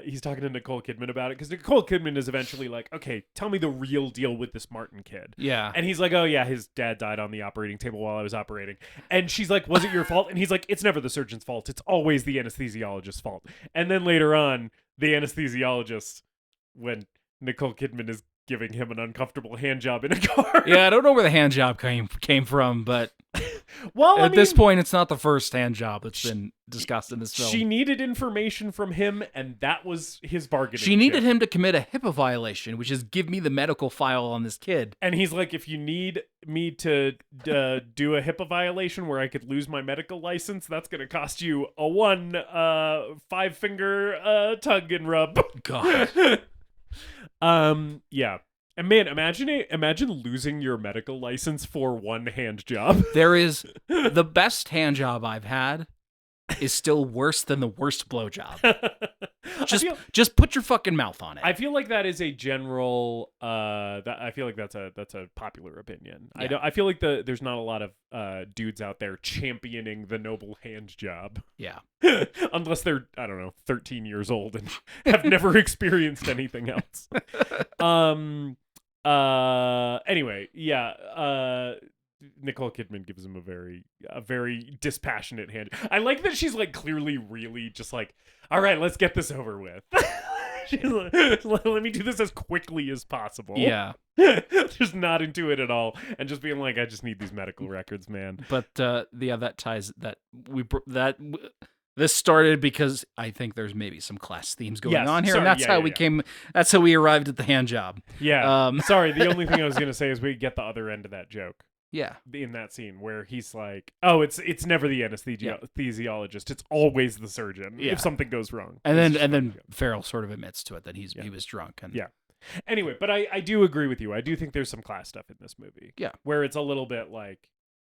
he's talking to Nicole Kidman about it, because Nicole Kidman is eventually like, okay, tell me the real deal with this Martin kid. Yeah. And he's like, oh yeah, his dad died on the operating table while I was operating. And she's like, was it your fault? And he's like, it's never the surgeon's fault. It's always the anesthesiologist's fault. And then later on, the anesthesiologist, when Nicole Kidman is giving him an uncomfortable hand job in a car. Yeah, I don't know where the hand job came from, but well, at this point, it's not the first hand job that's been discussed in this film. She needed information from him, and that was his bargaining She needed him to commit a HIPAA violation, which is give me the medical file on this kid. And he's like, if you need me to do a HIPAA violation where I could lose my medical license, that's going to cost you a 5-finger tug and rub. God. Yeah. And man, imagine losing your medical license for one hand job. There is the best hand job I've had is still worse than the worst blowjob. Just put your fucking mouth on it. I feel like that is a general. I feel like that's a popular opinion. Yeah. I feel like there's not a lot of dudes out there championing the noble hand job. Yeah. Unless they're 13 years old and have never experienced anything else. Anyway, yeah. Nicole Kidman gives him a very dispassionate hand. I like that she's like clearly really just like, all right, let's get this over with. She's like, let me do this as quickly as possible. Yeah. Just not into it at all, and just being like, I just need these medical records, man. But that ties this started because I think there's maybe some class themes going on here, and that's how we came. That's how we arrived at the hand job. Yeah. Sorry, the only thing I was gonna say is we get the other end of that joke. Yeah. In that scene where he's like, oh, it's never the anesthesiologist. It's always the surgeon if something goes wrong. And then Farrell sort of admits to it that he was drunk. And yeah. Anyway, but I do agree with you. I do think there's some class stuff in this movie. Yeah. Where it's a little bit like,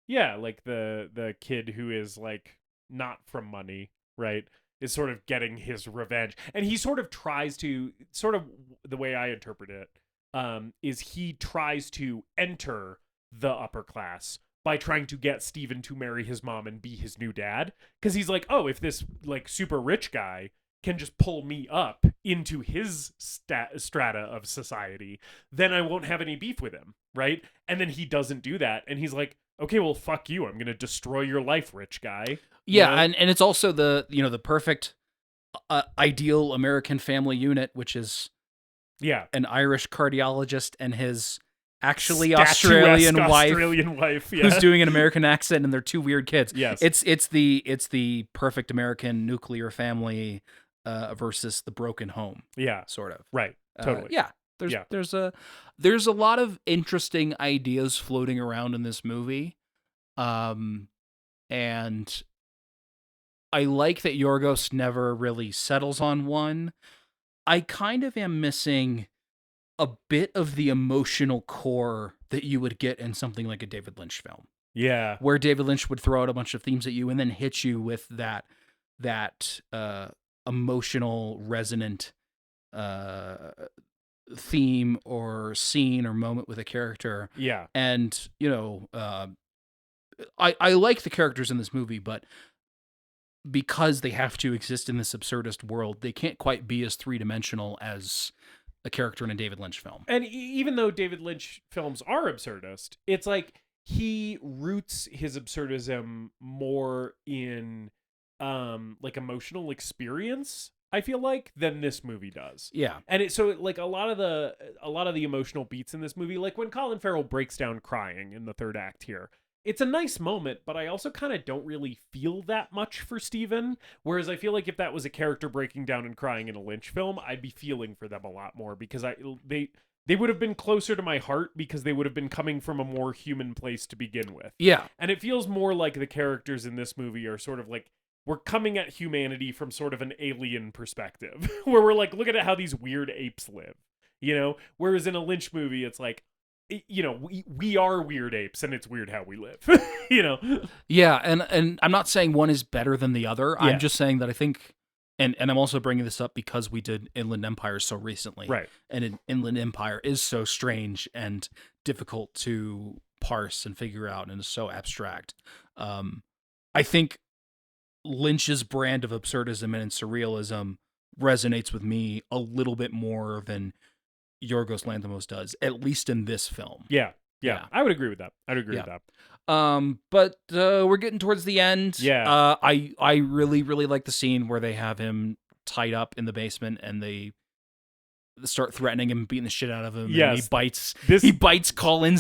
yeah, like the kid who is like not from money, right, is sort of getting his revenge. And he sort of tries to, sort of the way I interpret it, is he tries to enter the upper class by trying to get Steven to marry his mom and be his new dad. Because he's like, oh, if this like super rich guy can just pull me up into his strata of society, then I won't have any beef with him, right? And then he doesn't do that. And he's like, okay, well, fuck you. I'm going to destroy your life, rich guy. Yeah, and it's also the perfect ideal American family unit, which is an Irish cardiologist and his actually Australian wife who's doing an American accent, and they're two weird kids. Yes. It's the perfect American nuclear family versus the broken home. Yeah. Sort of. Right. Totally. There's a lot of interesting ideas floating around in this movie. And I like that Yorgos never really settles on one. I kind of am missing a bit of the emotional core that you would get in something like a David Lynch film. Yeah. Where David Lynch would throw out a bunch of themes at you and then hit you with that emotional, resonant theme or scene or moment with a character. Yeah. And, I like the characters in this movie, but because they have to exist in this absurdist world, they can't quite be as three-dimensional as a character in a David Lynch film. And even though David Lynch films are absurdist, it's like he roots his absurdism more in like emotional experience, I feel like, than this movie does. Yeah. And so like a lot of the emotional beats in this movie, like when Colin Farrell breaks down crying in the third act here, it's a nice moment, but I also kind of don't really feel that much for Steven. Whereas I feel like if that was a character breaking down and crying in a Lynch film, I'd be feeling for them a lot more, because they would have been closer to my heart, because they would have been coming from a more human place to begin with. Yeah. And it feels more like the characters in this movie are sort of like, we're coming at humanity from sort of an alien perspective, where we're like, look at how these weird apes live, Whereas in a Lynch movie, it's like, we are weird apes, and it's weird how we live, Yeah, and I'm not saying one is better than the other. Yeah. I'm just saying that I think, and I'm also bringing this up because we did Inland Empire so recently. Right. And Inland Empire is so strange and difficult to parse and figure out, and is so abstract. I think Lynch's brand of absurdism and surrealism resonates with me a little bit more than Yorgos Lanthimos does, at least in this film. Yeah. I would agree with that. with that. But we're getting towards the end. Yeah. I really, really like the scene where they have him tied up in the basement and they start threatening him, beating the shit out of him. Yes. And he bites Colin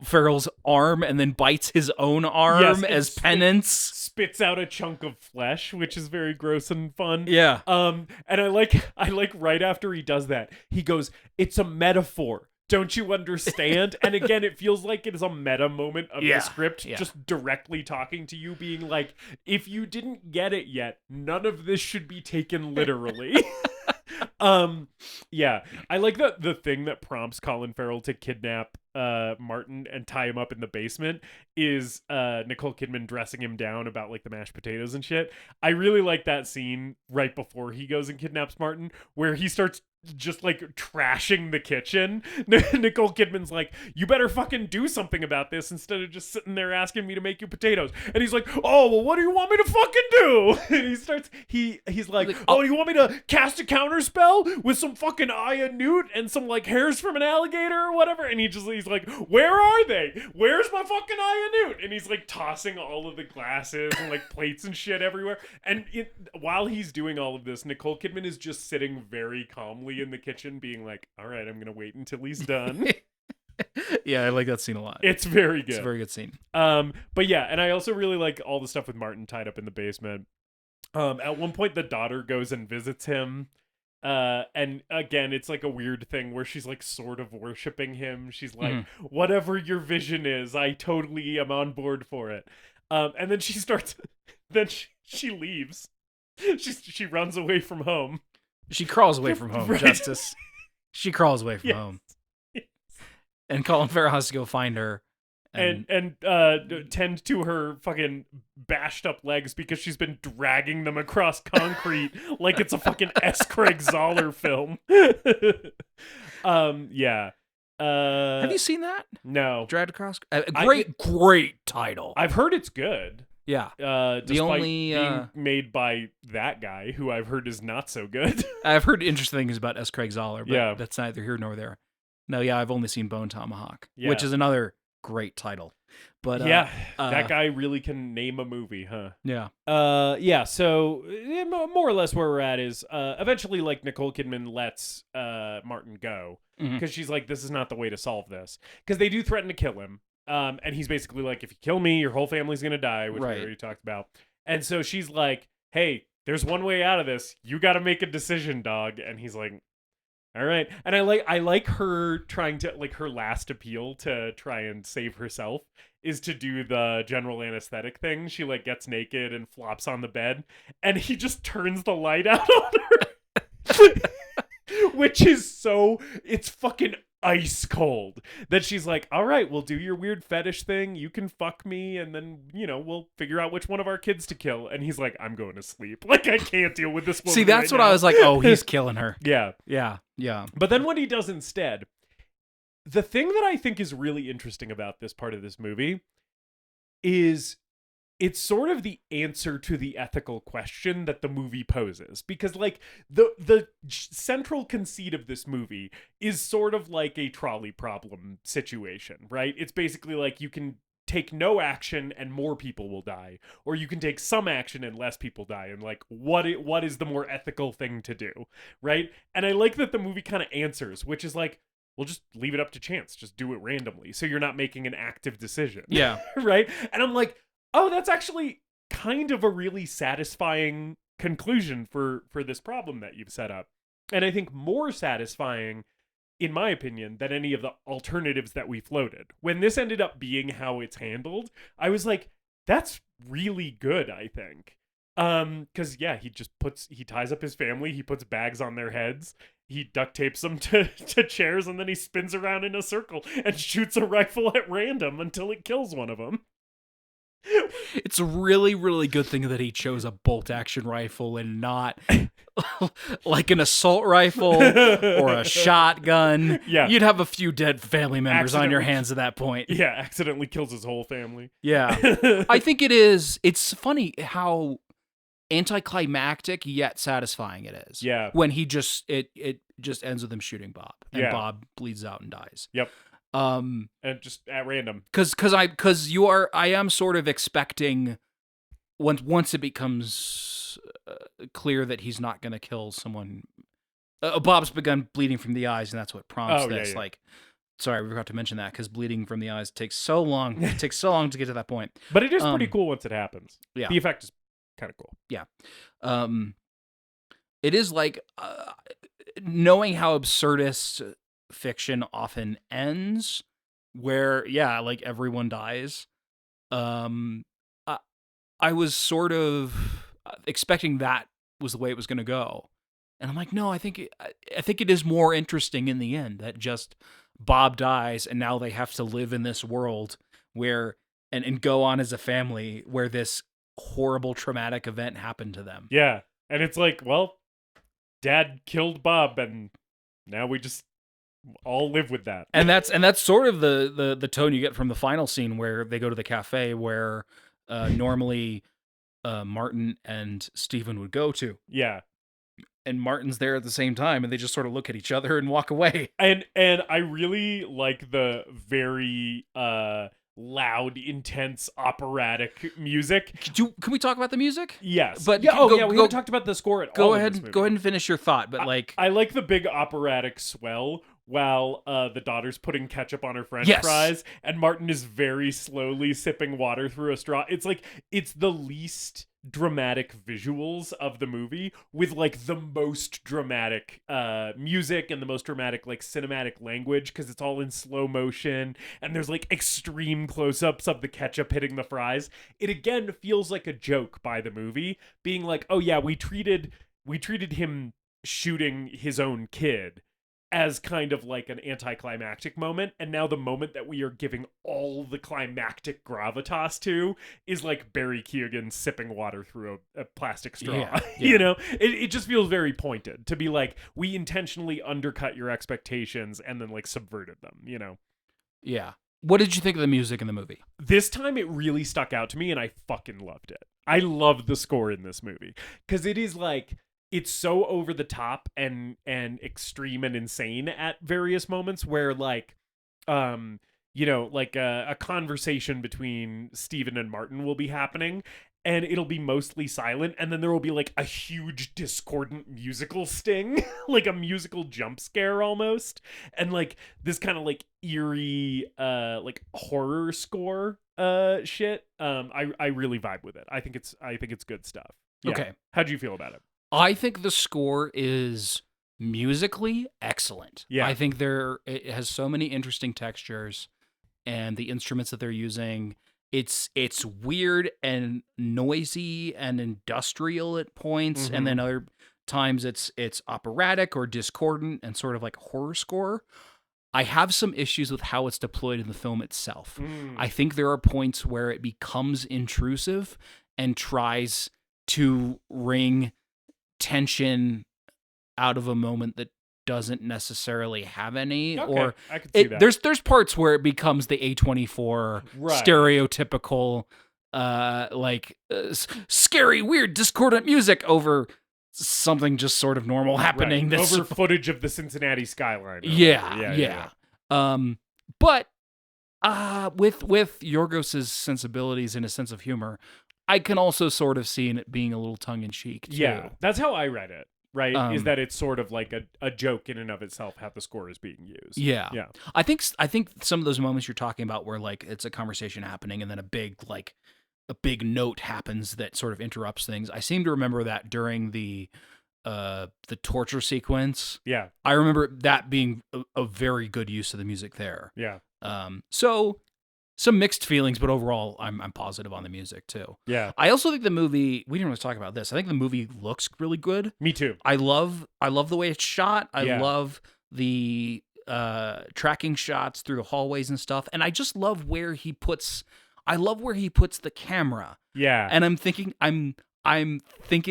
Farrell's arm and then bites his own arm as penance. Spits out a chunk of flesh, which is very gross and fun. Yeah. And I like right after he does that, he goes, "It's a metaphor. Don't you understand?" And again, it feels like it is a meta moment of the script just directly talking to you, being like, if you didn't get it yet, none of this should be taken literally. I like the thing that prompts Colin Farrell to kidnap Martin and tie him up in the basement is Nicole Kidman dressing him down about like the mashed potatoes and shit. I really like that scene right before he goes and kidnaps Martin, where he starts just like trashing the kitchen. Nicole Kidman's like, "You better fucking do something about this instead of just sitting there asking me to make you potatoes." And he's like, "Oh, well, what do you want me to fucking do?" And he's like, "Oh, do you want me to cast a counter spell with some fucking Aya Newt and some like hairs from an alligator or whatever?" And he's like, "Where are they? Where's my fucking Aya Newt?" And he's like tossing all of the glasses and like plates and shit everywhere. And while he's doing all of this, Nicole Kidman is just sitting very calmly in the kitchen being like, "All right, I'm gonna wait until he's done." Yeah, I like that scene a lot. It's very good. It's a very good scene. But yeah, and I also really like all the stuff with Martin tied up in the basement. At one point the daughter goes and visits him, and again it's like a weird thing where she's like sort of worshiping him. She's like, "Whatever your vision is, I totally am on board for it." And then she leaves. She runs away from home. She crawls away from home, right. Justice. She crawls away from home. Yes. And Colin Farrell has to go find her and tend to her fucking bashed up legs because she's been dragging them across concrete like it's a fucking S. Craig Zoller film. Yeah. Have you seen that? No. Dragged Across? Great title. I've heard it's good. Yeah. Despite being made by that guy, who I've heard is not so good. I've heard interesting things about S. Craig Zoller, but Yeah. that's neither here nor there. No, yeah, I've only seen Bone Tomahawk, Yeah. which is another great title. But that guy really can name a movie, huh? Yeah. So more or less where we're at is eventually, like, Nicole Kidman lets Martin go because she's like, this is not the way to solve this, because they do threaten to kill him. And he's basically like, if you kill me, your whole family's gonna die, which we already talked about. And so she's like, hey, there's one way out of this. You got to make a decision, dog. And he's like, all right. And I like her trying to, like, her last appeal to try and save herself is to do the general anesthetic thing. She, like, gets naked and flops on the bed, and he just turns the light out on her. Which is it's fucking ice cold that she's like, all right, we'll do your weird fetish thing, you can fuck me, and then, you know, we'll figure out which one of our kids to kill. And he's like, I'm going to sleep, like, I can't deal with this woman. See, that's what I was like, oh, he's killing her. Yeah But then what he does instead, the thing that I think is really interesting about this part of this movie is it's sort of the answer to the ethical question that the movie poses. Because, like, the central conceit of this movie is sort of like a trolley problem situation, right? It's basically like you can take no action and more people will die, or you can take some action and less people die, and, like, what is the more ethical thing to do, right? And I like that the movie kind of answers, which is like, we'll just leave it up to chance, just do it randomly, so you're not making an active decision. Yeah. Right? And I'm like, oh, that's actually kind of a really satisfying conclusion for this problem that you've set up. And I think more satisfying, in my opinion, than any of the alternatives that we floated. When this ended up being how it's handled, I was like, that's really good, I think. Because, yeah, he ties up his family, he puts bags on their heads, he duct tapes them to chairs, and then he spins around in a circle and shoots a rifle at random until it kills one of them. It's a really, really good thing that he chose a bolt-action rifle and not like an assault rifle or a shotgun. Yeah. You'd have a few dead family members on your hands at that point. Yeah, accidentally kills his whole family. Yeah. I think it's funny how anticlimactic yet satisfying it is. Yeah. When it just ends with him shooting Bob, and Yeah. Bob bleeds out and dies. Yep. And just at random. I am sort of expecting once it becomes clear that he's not going to kill someone. Bob's begun bleeding from the eyes, and that's what prompts this. Yeah. Like, sorry, we forgot to mention that because bleeding from the eyes takes so long. It takes so long to get to that point. But it is pretty cool once it happens. Yeah. The effect is kind of cool. Yeah. It is like knowing how absurdist fiction often ends, where like everyone dies. I was sort of expecting that was the way it was going to go, and I'm like, no, I think it is more interesting in the end that just Bob dies, and now they have to live in this world where and go on as a family where this horrible traumatic event happened to them. Yeah, and it's like, well, Dad killed Bob, and now we just all live with that. And that's sort of the tone you get from the final scene where they go to the cafe where normally Martin and Stephen would go to. Yeah. And Martin's there at the same time, and they just sort of look at each other and walk away. And I really like the very loud, intense, operatic music. Can we talk about the music? Yes. But we haven't talked about the score at all. Go ahead and finish your thought. But I like the big operatic swell while the daughter's putting ketchup on her French fries, and Martin is very slowly sipping water through a straw. It's like, it's the least dramatic visuals of the movie with like the most dramatic music and the most dramatic like cinematic language, because it's all in slow motion and there's like extreme close-ups of the ketchup hitting the fries. It again feels like a joke by the movie, being like, oh yeah, we treated him shooting his own kid as kind of like an anticlimactic moment, and now the moment that we are giving all the climactic gravitas to is like Barry Keoghan sipping water through a plastic straw. Yeah. You know, it just feels very pointed to be like, we intentionally undercut your expectations and then like subverted them, you know? Yeah. What did you think of the music in the movie? This time it really stuck out to me and I fucking loved it. I loved the score in this movie because it is like, it's so over the top and extreme and insane at various moments where like, you know, like a conversation between Steven and Martin will be happening and it'll be mostly silent. And then there will be like a huge discordant musical sting, like a musical jump scare almost. And like this kind of like eerie, like horror score, shit. I really vibe with it. I think it's good stuff. Yeah. Okay. How'd you feel about it? I think the score is musically excellent. Yeah. I think it has so many interesting textures, and the instruments that they're using, it's weird and noisy and industrial at points, and then other times it's operatic or discordant and sort of like horror score. I have some issues with how it's deployed in the film itself. I think there are points where it becomes intrusive and tries to wring tension out of a moment that doesn't necessarily have any. Okay, or I could see that. There's parts where it becomes the A24 Right. stereotypical scary, weird, discordant music over something just sort of normal happening. Right. That's Over footage of the Cincinnati skyline. or yeah, whatever. yeah. But with Yorgos's sensibilities and his sense of humor, I can also sort of see it being a little tongue-in-cheek, too. Yeah, that's how I read it, right? Is Um, that it's sort of like a joke in and of itself how the score is being used. Yeah. Yeah. I think some of those moments you're talking about where, like, it's a conversation happening and then a big note happens that sort of interrupts things. I seem to remember that during the torture sequence. Yeah. I remember that being a very good use of the music there. Yeah. So some mixed feelings, but overall, I'm positive on the music too. Yeah. I also think the movie. We didn't really talk about this. I think the movie looks really good. Me too. I love the way it's shot. I Yeah. love the tracking shots through the hallways and stuff. And I just love where he puts. I love where he puts the camera. Yeah. And I'm thinking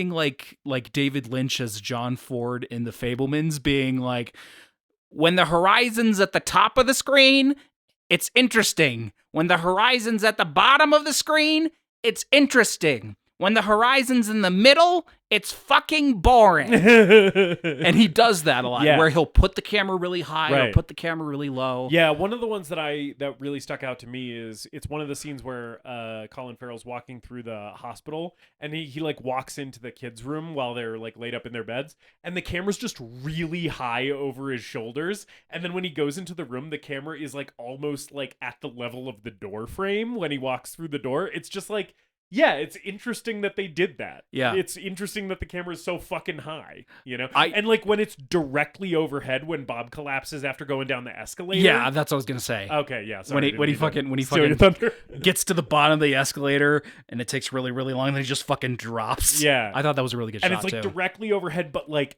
like David Lynch as John Ford in The Fabelmans, being like, when the horizon's at the top of the screen, it's interesting. When the horizon's at the bottom of the screen, it's interesting. When the horizon's in the middle, it's fucking boring. And he does that a lot, Yeah. where he'll put the camera really high or Right. put the camera really low. Yeah, one of the ones that really stuck out to me is it's one of the scenes where Colin Farrell's walking through the hospital and he like walks into the kids' room while they're like laid up in their beds, and the camera's just really high over his shoulders, and then when he goes into the room, the camera is like almost like at the level of the door frame when he walks through the door. It's just like, yeah, it's interesting that they did that. Yeah. It's interesting that the camera is so fucking high, you know? I- and like when it's directly overhead when Bob collapses after going down the escalator. Yeah, that's what I was gonna say. Okay, yeah. Sorry, when he didn't mean to steal your fucking thunder. gets to the bottom of the escalator and it takes really, really long, and then he just fucking drops. Yeah. I thought that was a really good And shot it's like too. directly overhead, but like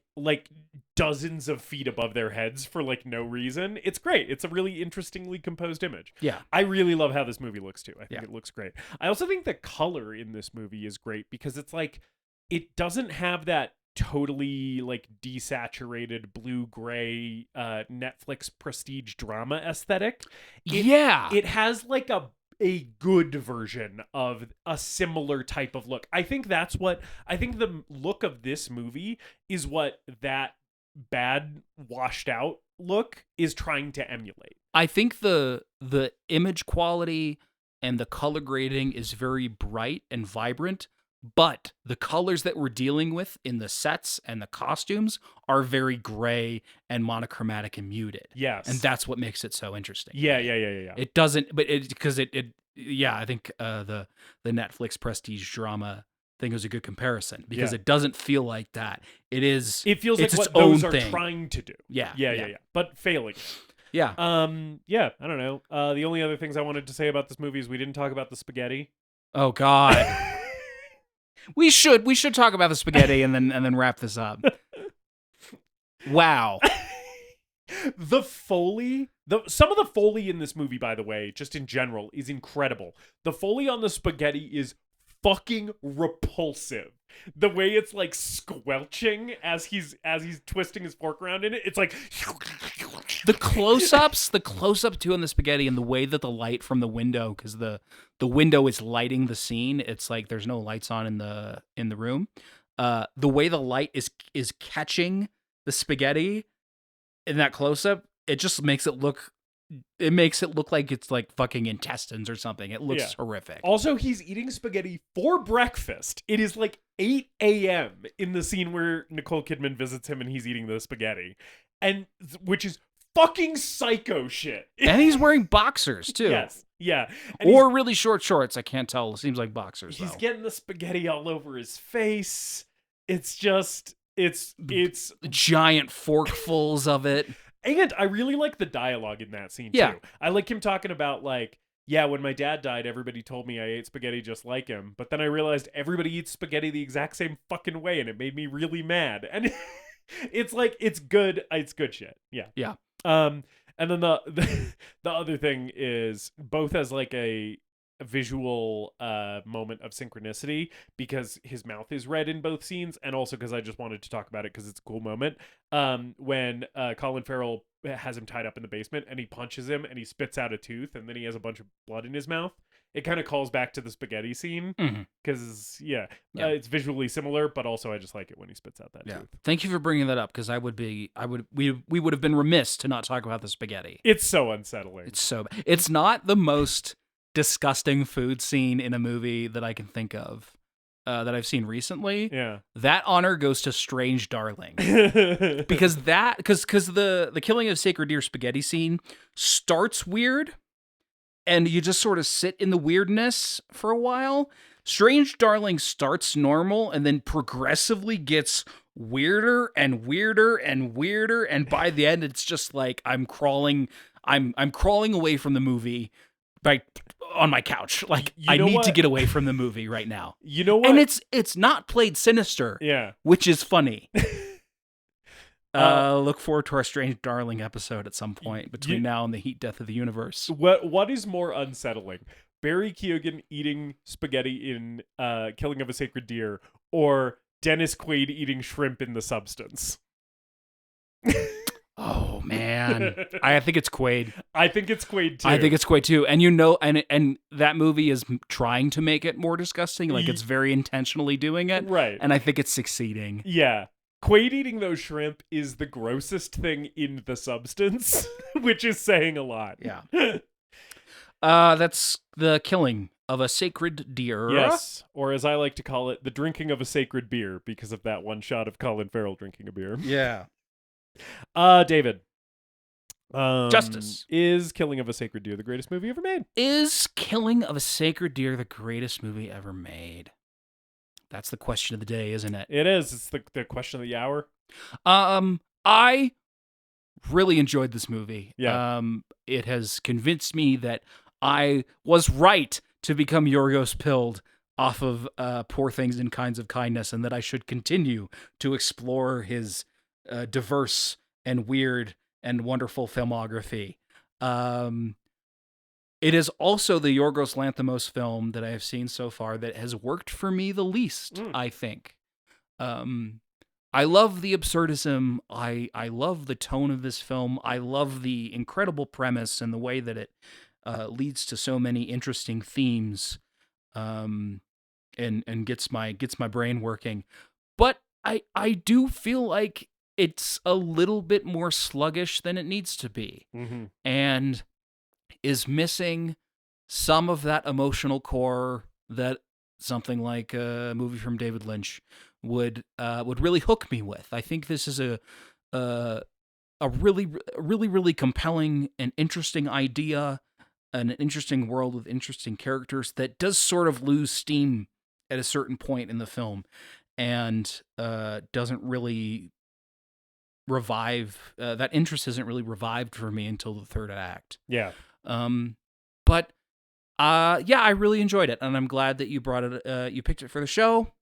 dozens of feet above their heads for like no reason. It's great. It's a really interestingly composed image. Yeah. I really love how this movie looks too. I think Yeah. it looks great. I also think the color in this movie is great because it's like, it doesn't have that totally like desaturated blue-gray Netflix prestige drama aesthetic. Yeah. It has like a good version of a similar type of look. I think the look of this movie is what that bad washed out look is trying to emulate. I think the image quality and the color grading is very bright and vibrant, but the colors that we're dealing with in the sets and the costumes are very gray and monochromatic and muted. Yes. And that's what makes it so interesting. Yeah. It doesn't, but because it I think the Netflix prestige drama thing is a good comparison because it doesn't feel like that. It is. It feels it's like its what those own are thing. trying to do. Yeah. Yeah. But failing. Yeah. Yeah, I don't know. The only other things I wanted to say about this movie is we didn't talk about the spaghetti. Oh God. We should talk about the spaghetti and then wrap this up. Wow. The Foley, some of the Foley in this movie, by the way, just in general, is incredible. The Foley on the spaghetti is fucking repulsive. The way it's like squelching as he's twisting his fork around in it, it's like the close-up too on the spaghetti, and the way that the light from the window, because the window is lighting the scene. It's like there's no lights on in the room. The way the light is catching the spaghetti in that close-up, it just makes it look like it's like fucking intestines or something. It looks horrific. Also, he's eating spaghetti for breakfast. It is like 8 a.m. in the scene where Nicole Kidman visits him and he's eating the spaghetti, and which is fucking psycho shit. And he's wearing boxers too. Yes. Yeah. And or really short shorts. I can't tell. It seems like boxers. He's though. getting the spaghetti all over his face. It's just it's giant forkfuls of it. And I really like the dialogue in that scene, too. I like him talking about, like, yeah, when my dad died, everybody told me I ate spaghetti just like him. But then I realized everybody eats spaghetti the exact same fucking way, and it made me really mad. And it's like, it's good shit. Yeah. Yeah. And then the other thing is, both as, like, a visual moment of synchronicity, because his mouth is red in both scenes, and also because I just wanted to talk about it because it's a cool moment, when Colin Farrell has him tied up in the basement and he punches him and he spits out a tooth and then he has a bunch of blood in his mouth. It kind of calls back to the spaghetti scene because it's visually similar, but also I just like it when he spits out that tooth. Thank you for bringing that up, because we would have been remiss to not talk about the spaghetti. It's so unsettling. It's so bad. It's not the most disgusting food scene in a movie that I can think of that I've seen recently. Yeah, that honor goes to Strange Darling, because the killing of sacred deer spaghetti scene starts weird, and you just sort of sit in the weirdness for a while. Strange Darling starts normal and then progressively gets weirder and weirder and weirder, and by the end it's just like I'm crawling away from the movie on my couch. Like, I need to get away from the movie right now. You know what? And it's not played sinister. Yeah. Which is funny. Look forward to our Strange Darling episode at some point between now and the heat death of the universe. What is more unsettling? Barry Keoghan eating spaghetti in Killing of a Sacred Deer, or Dennis Quaid eating shrimp in The Substance? Oh man, I think it's Quaid. I think it's Quaid too. I think it's Quaid too. And and that movie is trying to make it more disgusting. Like, it's very intentionally doing it, right? And I think it's succeeding. Yeah, Quaid eating those shrimp is the grossest thing in The Substance, which is saying a lot. Yeah. That's the killing of a sacred deer. Yes, or as I like to call it, the drinking of a sacred beer, because of that one shot of Colin Farrell drinking a beer. Yeah. David. Justice. Is Killing of a Sacred Deer the greatest movie ever made? Is Killing of a Sacred Deer the greatest movie ever made? That's the question of the day, isn't it? It is. It's the question of the hour. I really enjoyed this movie. Yeah. It has convinced me that I was right to become Yorgos Pilled off of Poor Things and Kinds of Kindness, and that I should continue to explore his diverse and weird and wonderful filmography. It is also the Yorgos Lanthimos film that I have seen so far that has worked for me the least, I think. I love the absurdism. I love the tone of this film. I love the incredible premise and the way that it leads to so many interesting themes, and gets my brain working. But I do feel like it's a little bit more sluggish than it needs to be, and is missing some of that emotional core that something like a movie from David Lynch would really hook me with. I think this is a really compelling and interesting idea, an interesting world with interesting characters that does sort of lose steam at a certain point in the film, and doesn't really revive. That interest isn't really revived for me until the third act. Yeah. But I really enjoyed it, and I'm glad that you brought it. You picked it for the show,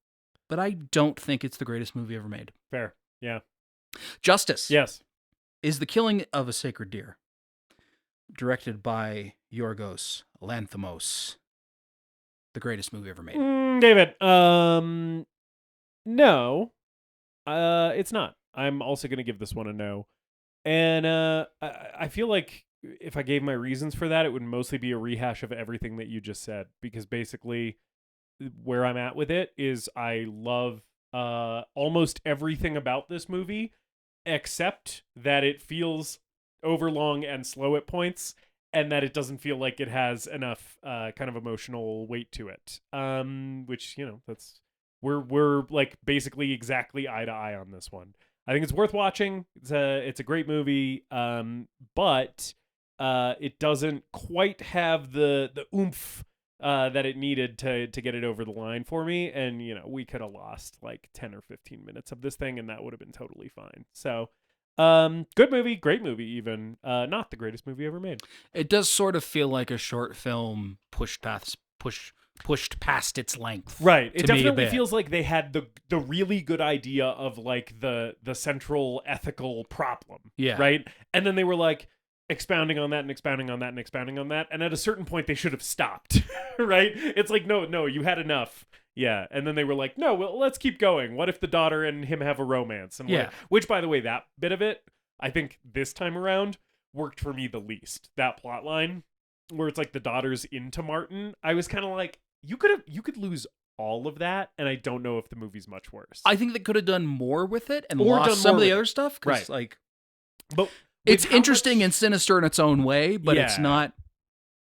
but I don't think it's the greatest movie ever made. Fair. Yeah. Justice. Yes. is The Killing of a Sacred Deer, directed by Yorgos Lanthimos. The greatest movie ever made. David, no, it's not. I'm also going to give this one a no. And I feel like if I gave my reasons for that, it would mostly be a rehash of everything that you just said. Because basically, where I'm at with it is I love almost everything about this movie, except that it feels overlong and slow at points, and that it doesn't feel like it has enough kind of emotional weight to it. Which, that's we're like basically exactly eye to eye on this one. I think it's worth watching. It's a great movie, but it doesn't quite have the oomph that it needed to get it over the line for me. And we could have lost like 10 or 15 minutes of this thing, and that would have been totally fine. So. Good movie, great movie even. Not the greatest movie ever made. It does sort of feel like a short film pushed past its length. Right. It definitely feels like they had the really good idea of like the central ethical problem. Yeah. Right? And then they were like expounding on that and expounding on that and expounding on that. And at a certain point they should have stopped. Right? It's like, no, you had enough. Yeah, and then they were like, no, well, let's keep going. What if the daughter and him have a romance? And which, by the way, that bit of it, I think this time around, worked for me the least. That plot line, where it's like the daughter's into Martin, I was kind of like, you could lose all of that, and I don't know if the movie's much worse. I think they could have done more with it and lost some of the other stuff. Right. But it's interesting and sinister in its own way, but it's not...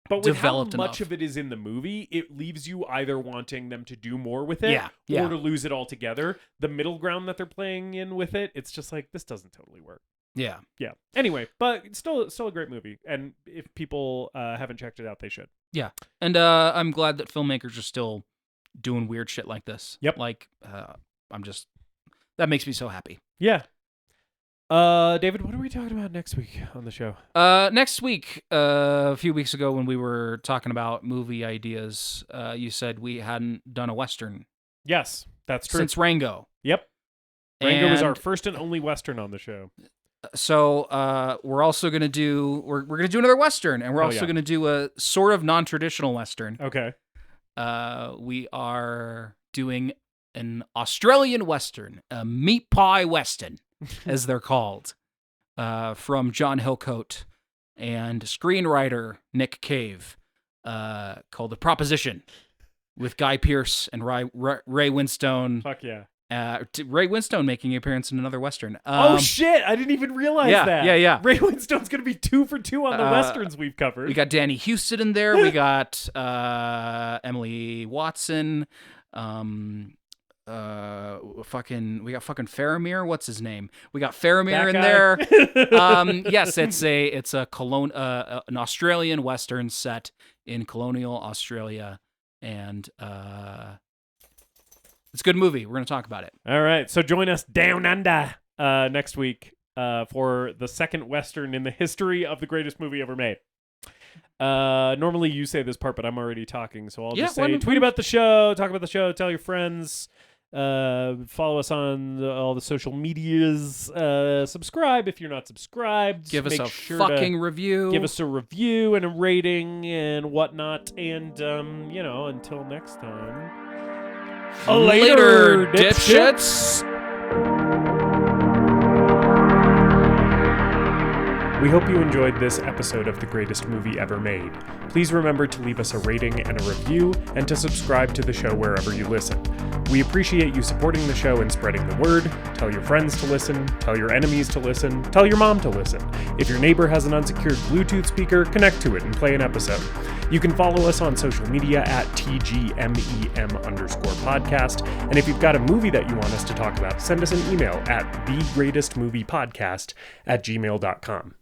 But with how much enough of it is in the movie, it leaves you either wanting them to do more with it or to lose it altogether. The middle ground that they're playing in with it, it's just like, this doesn't totally work. Yeah. Yeah. Anyway, but it's still a great movie. And if people haven't checked it out, they should. Yeah. And I'm glad that filmmakers are still doing weird shit like this. Yep. Like, that makes me so happy. Yeah. David, what are we talking about next week on the show? Next week, a few weeks ago when we were talking about movie ideas, you said we hadn't done a Western. Yes, that's true. Since Rango. Yep. Rango was our first and only Western on the show. So, we're also going to do, we're going to do another Western, and we're also going to do a sort of non-traditional Western. Okay. We are doing an Australian Western, a meat pie Western. As they're called, from John Hillcoat and screenwriter Nick Cave, called The Proposition, with Guy Pearce and Ray Winstone. Fuck yeah. Ray Winstone making an appearance in another Western. Oh shit, I didn't even realize that. Yeah. Ray Winstone's going to be 2 for 2 on the Westerns we've covered. We got Danny Houston in there. We got Emily Watson. We got fucking Faramir. What's his name? We got Faramir in there. Yes, it's a an Australian Western set in colonial Australia, and it's a good movie. We're gonna talk about it. All right, so join us down under next week for the second Western in the history of the greatest movie ever made. Normally you say this part, but I'm already talking, so I'll just say tweet about the show, talk about the show, tell your friends. Follow us on all the social medias. Subscribe if you're not subscribed. Give us a fucking review. Give us a review and a rating and whatnot. And, until next time. Later, dipshits. We hope you enjoyed this episode of The Greatest Movie Ever Made. Please remember to leave us a rating and a review, and to subscribe to the show wherever you listen. We appreciate you supporting the show and spreading the word. Tell your friends to listen, tell your enemies to listen, tell your mom to listen. If your neighbor has an unsecured Bluetooth speaker, connect to it and play an episode. You can follow us on social media at TGMEM_podcast. And if you've got a movie that you want us to talk about, send us an email at thegreatestmoviepodcast@gmail.com.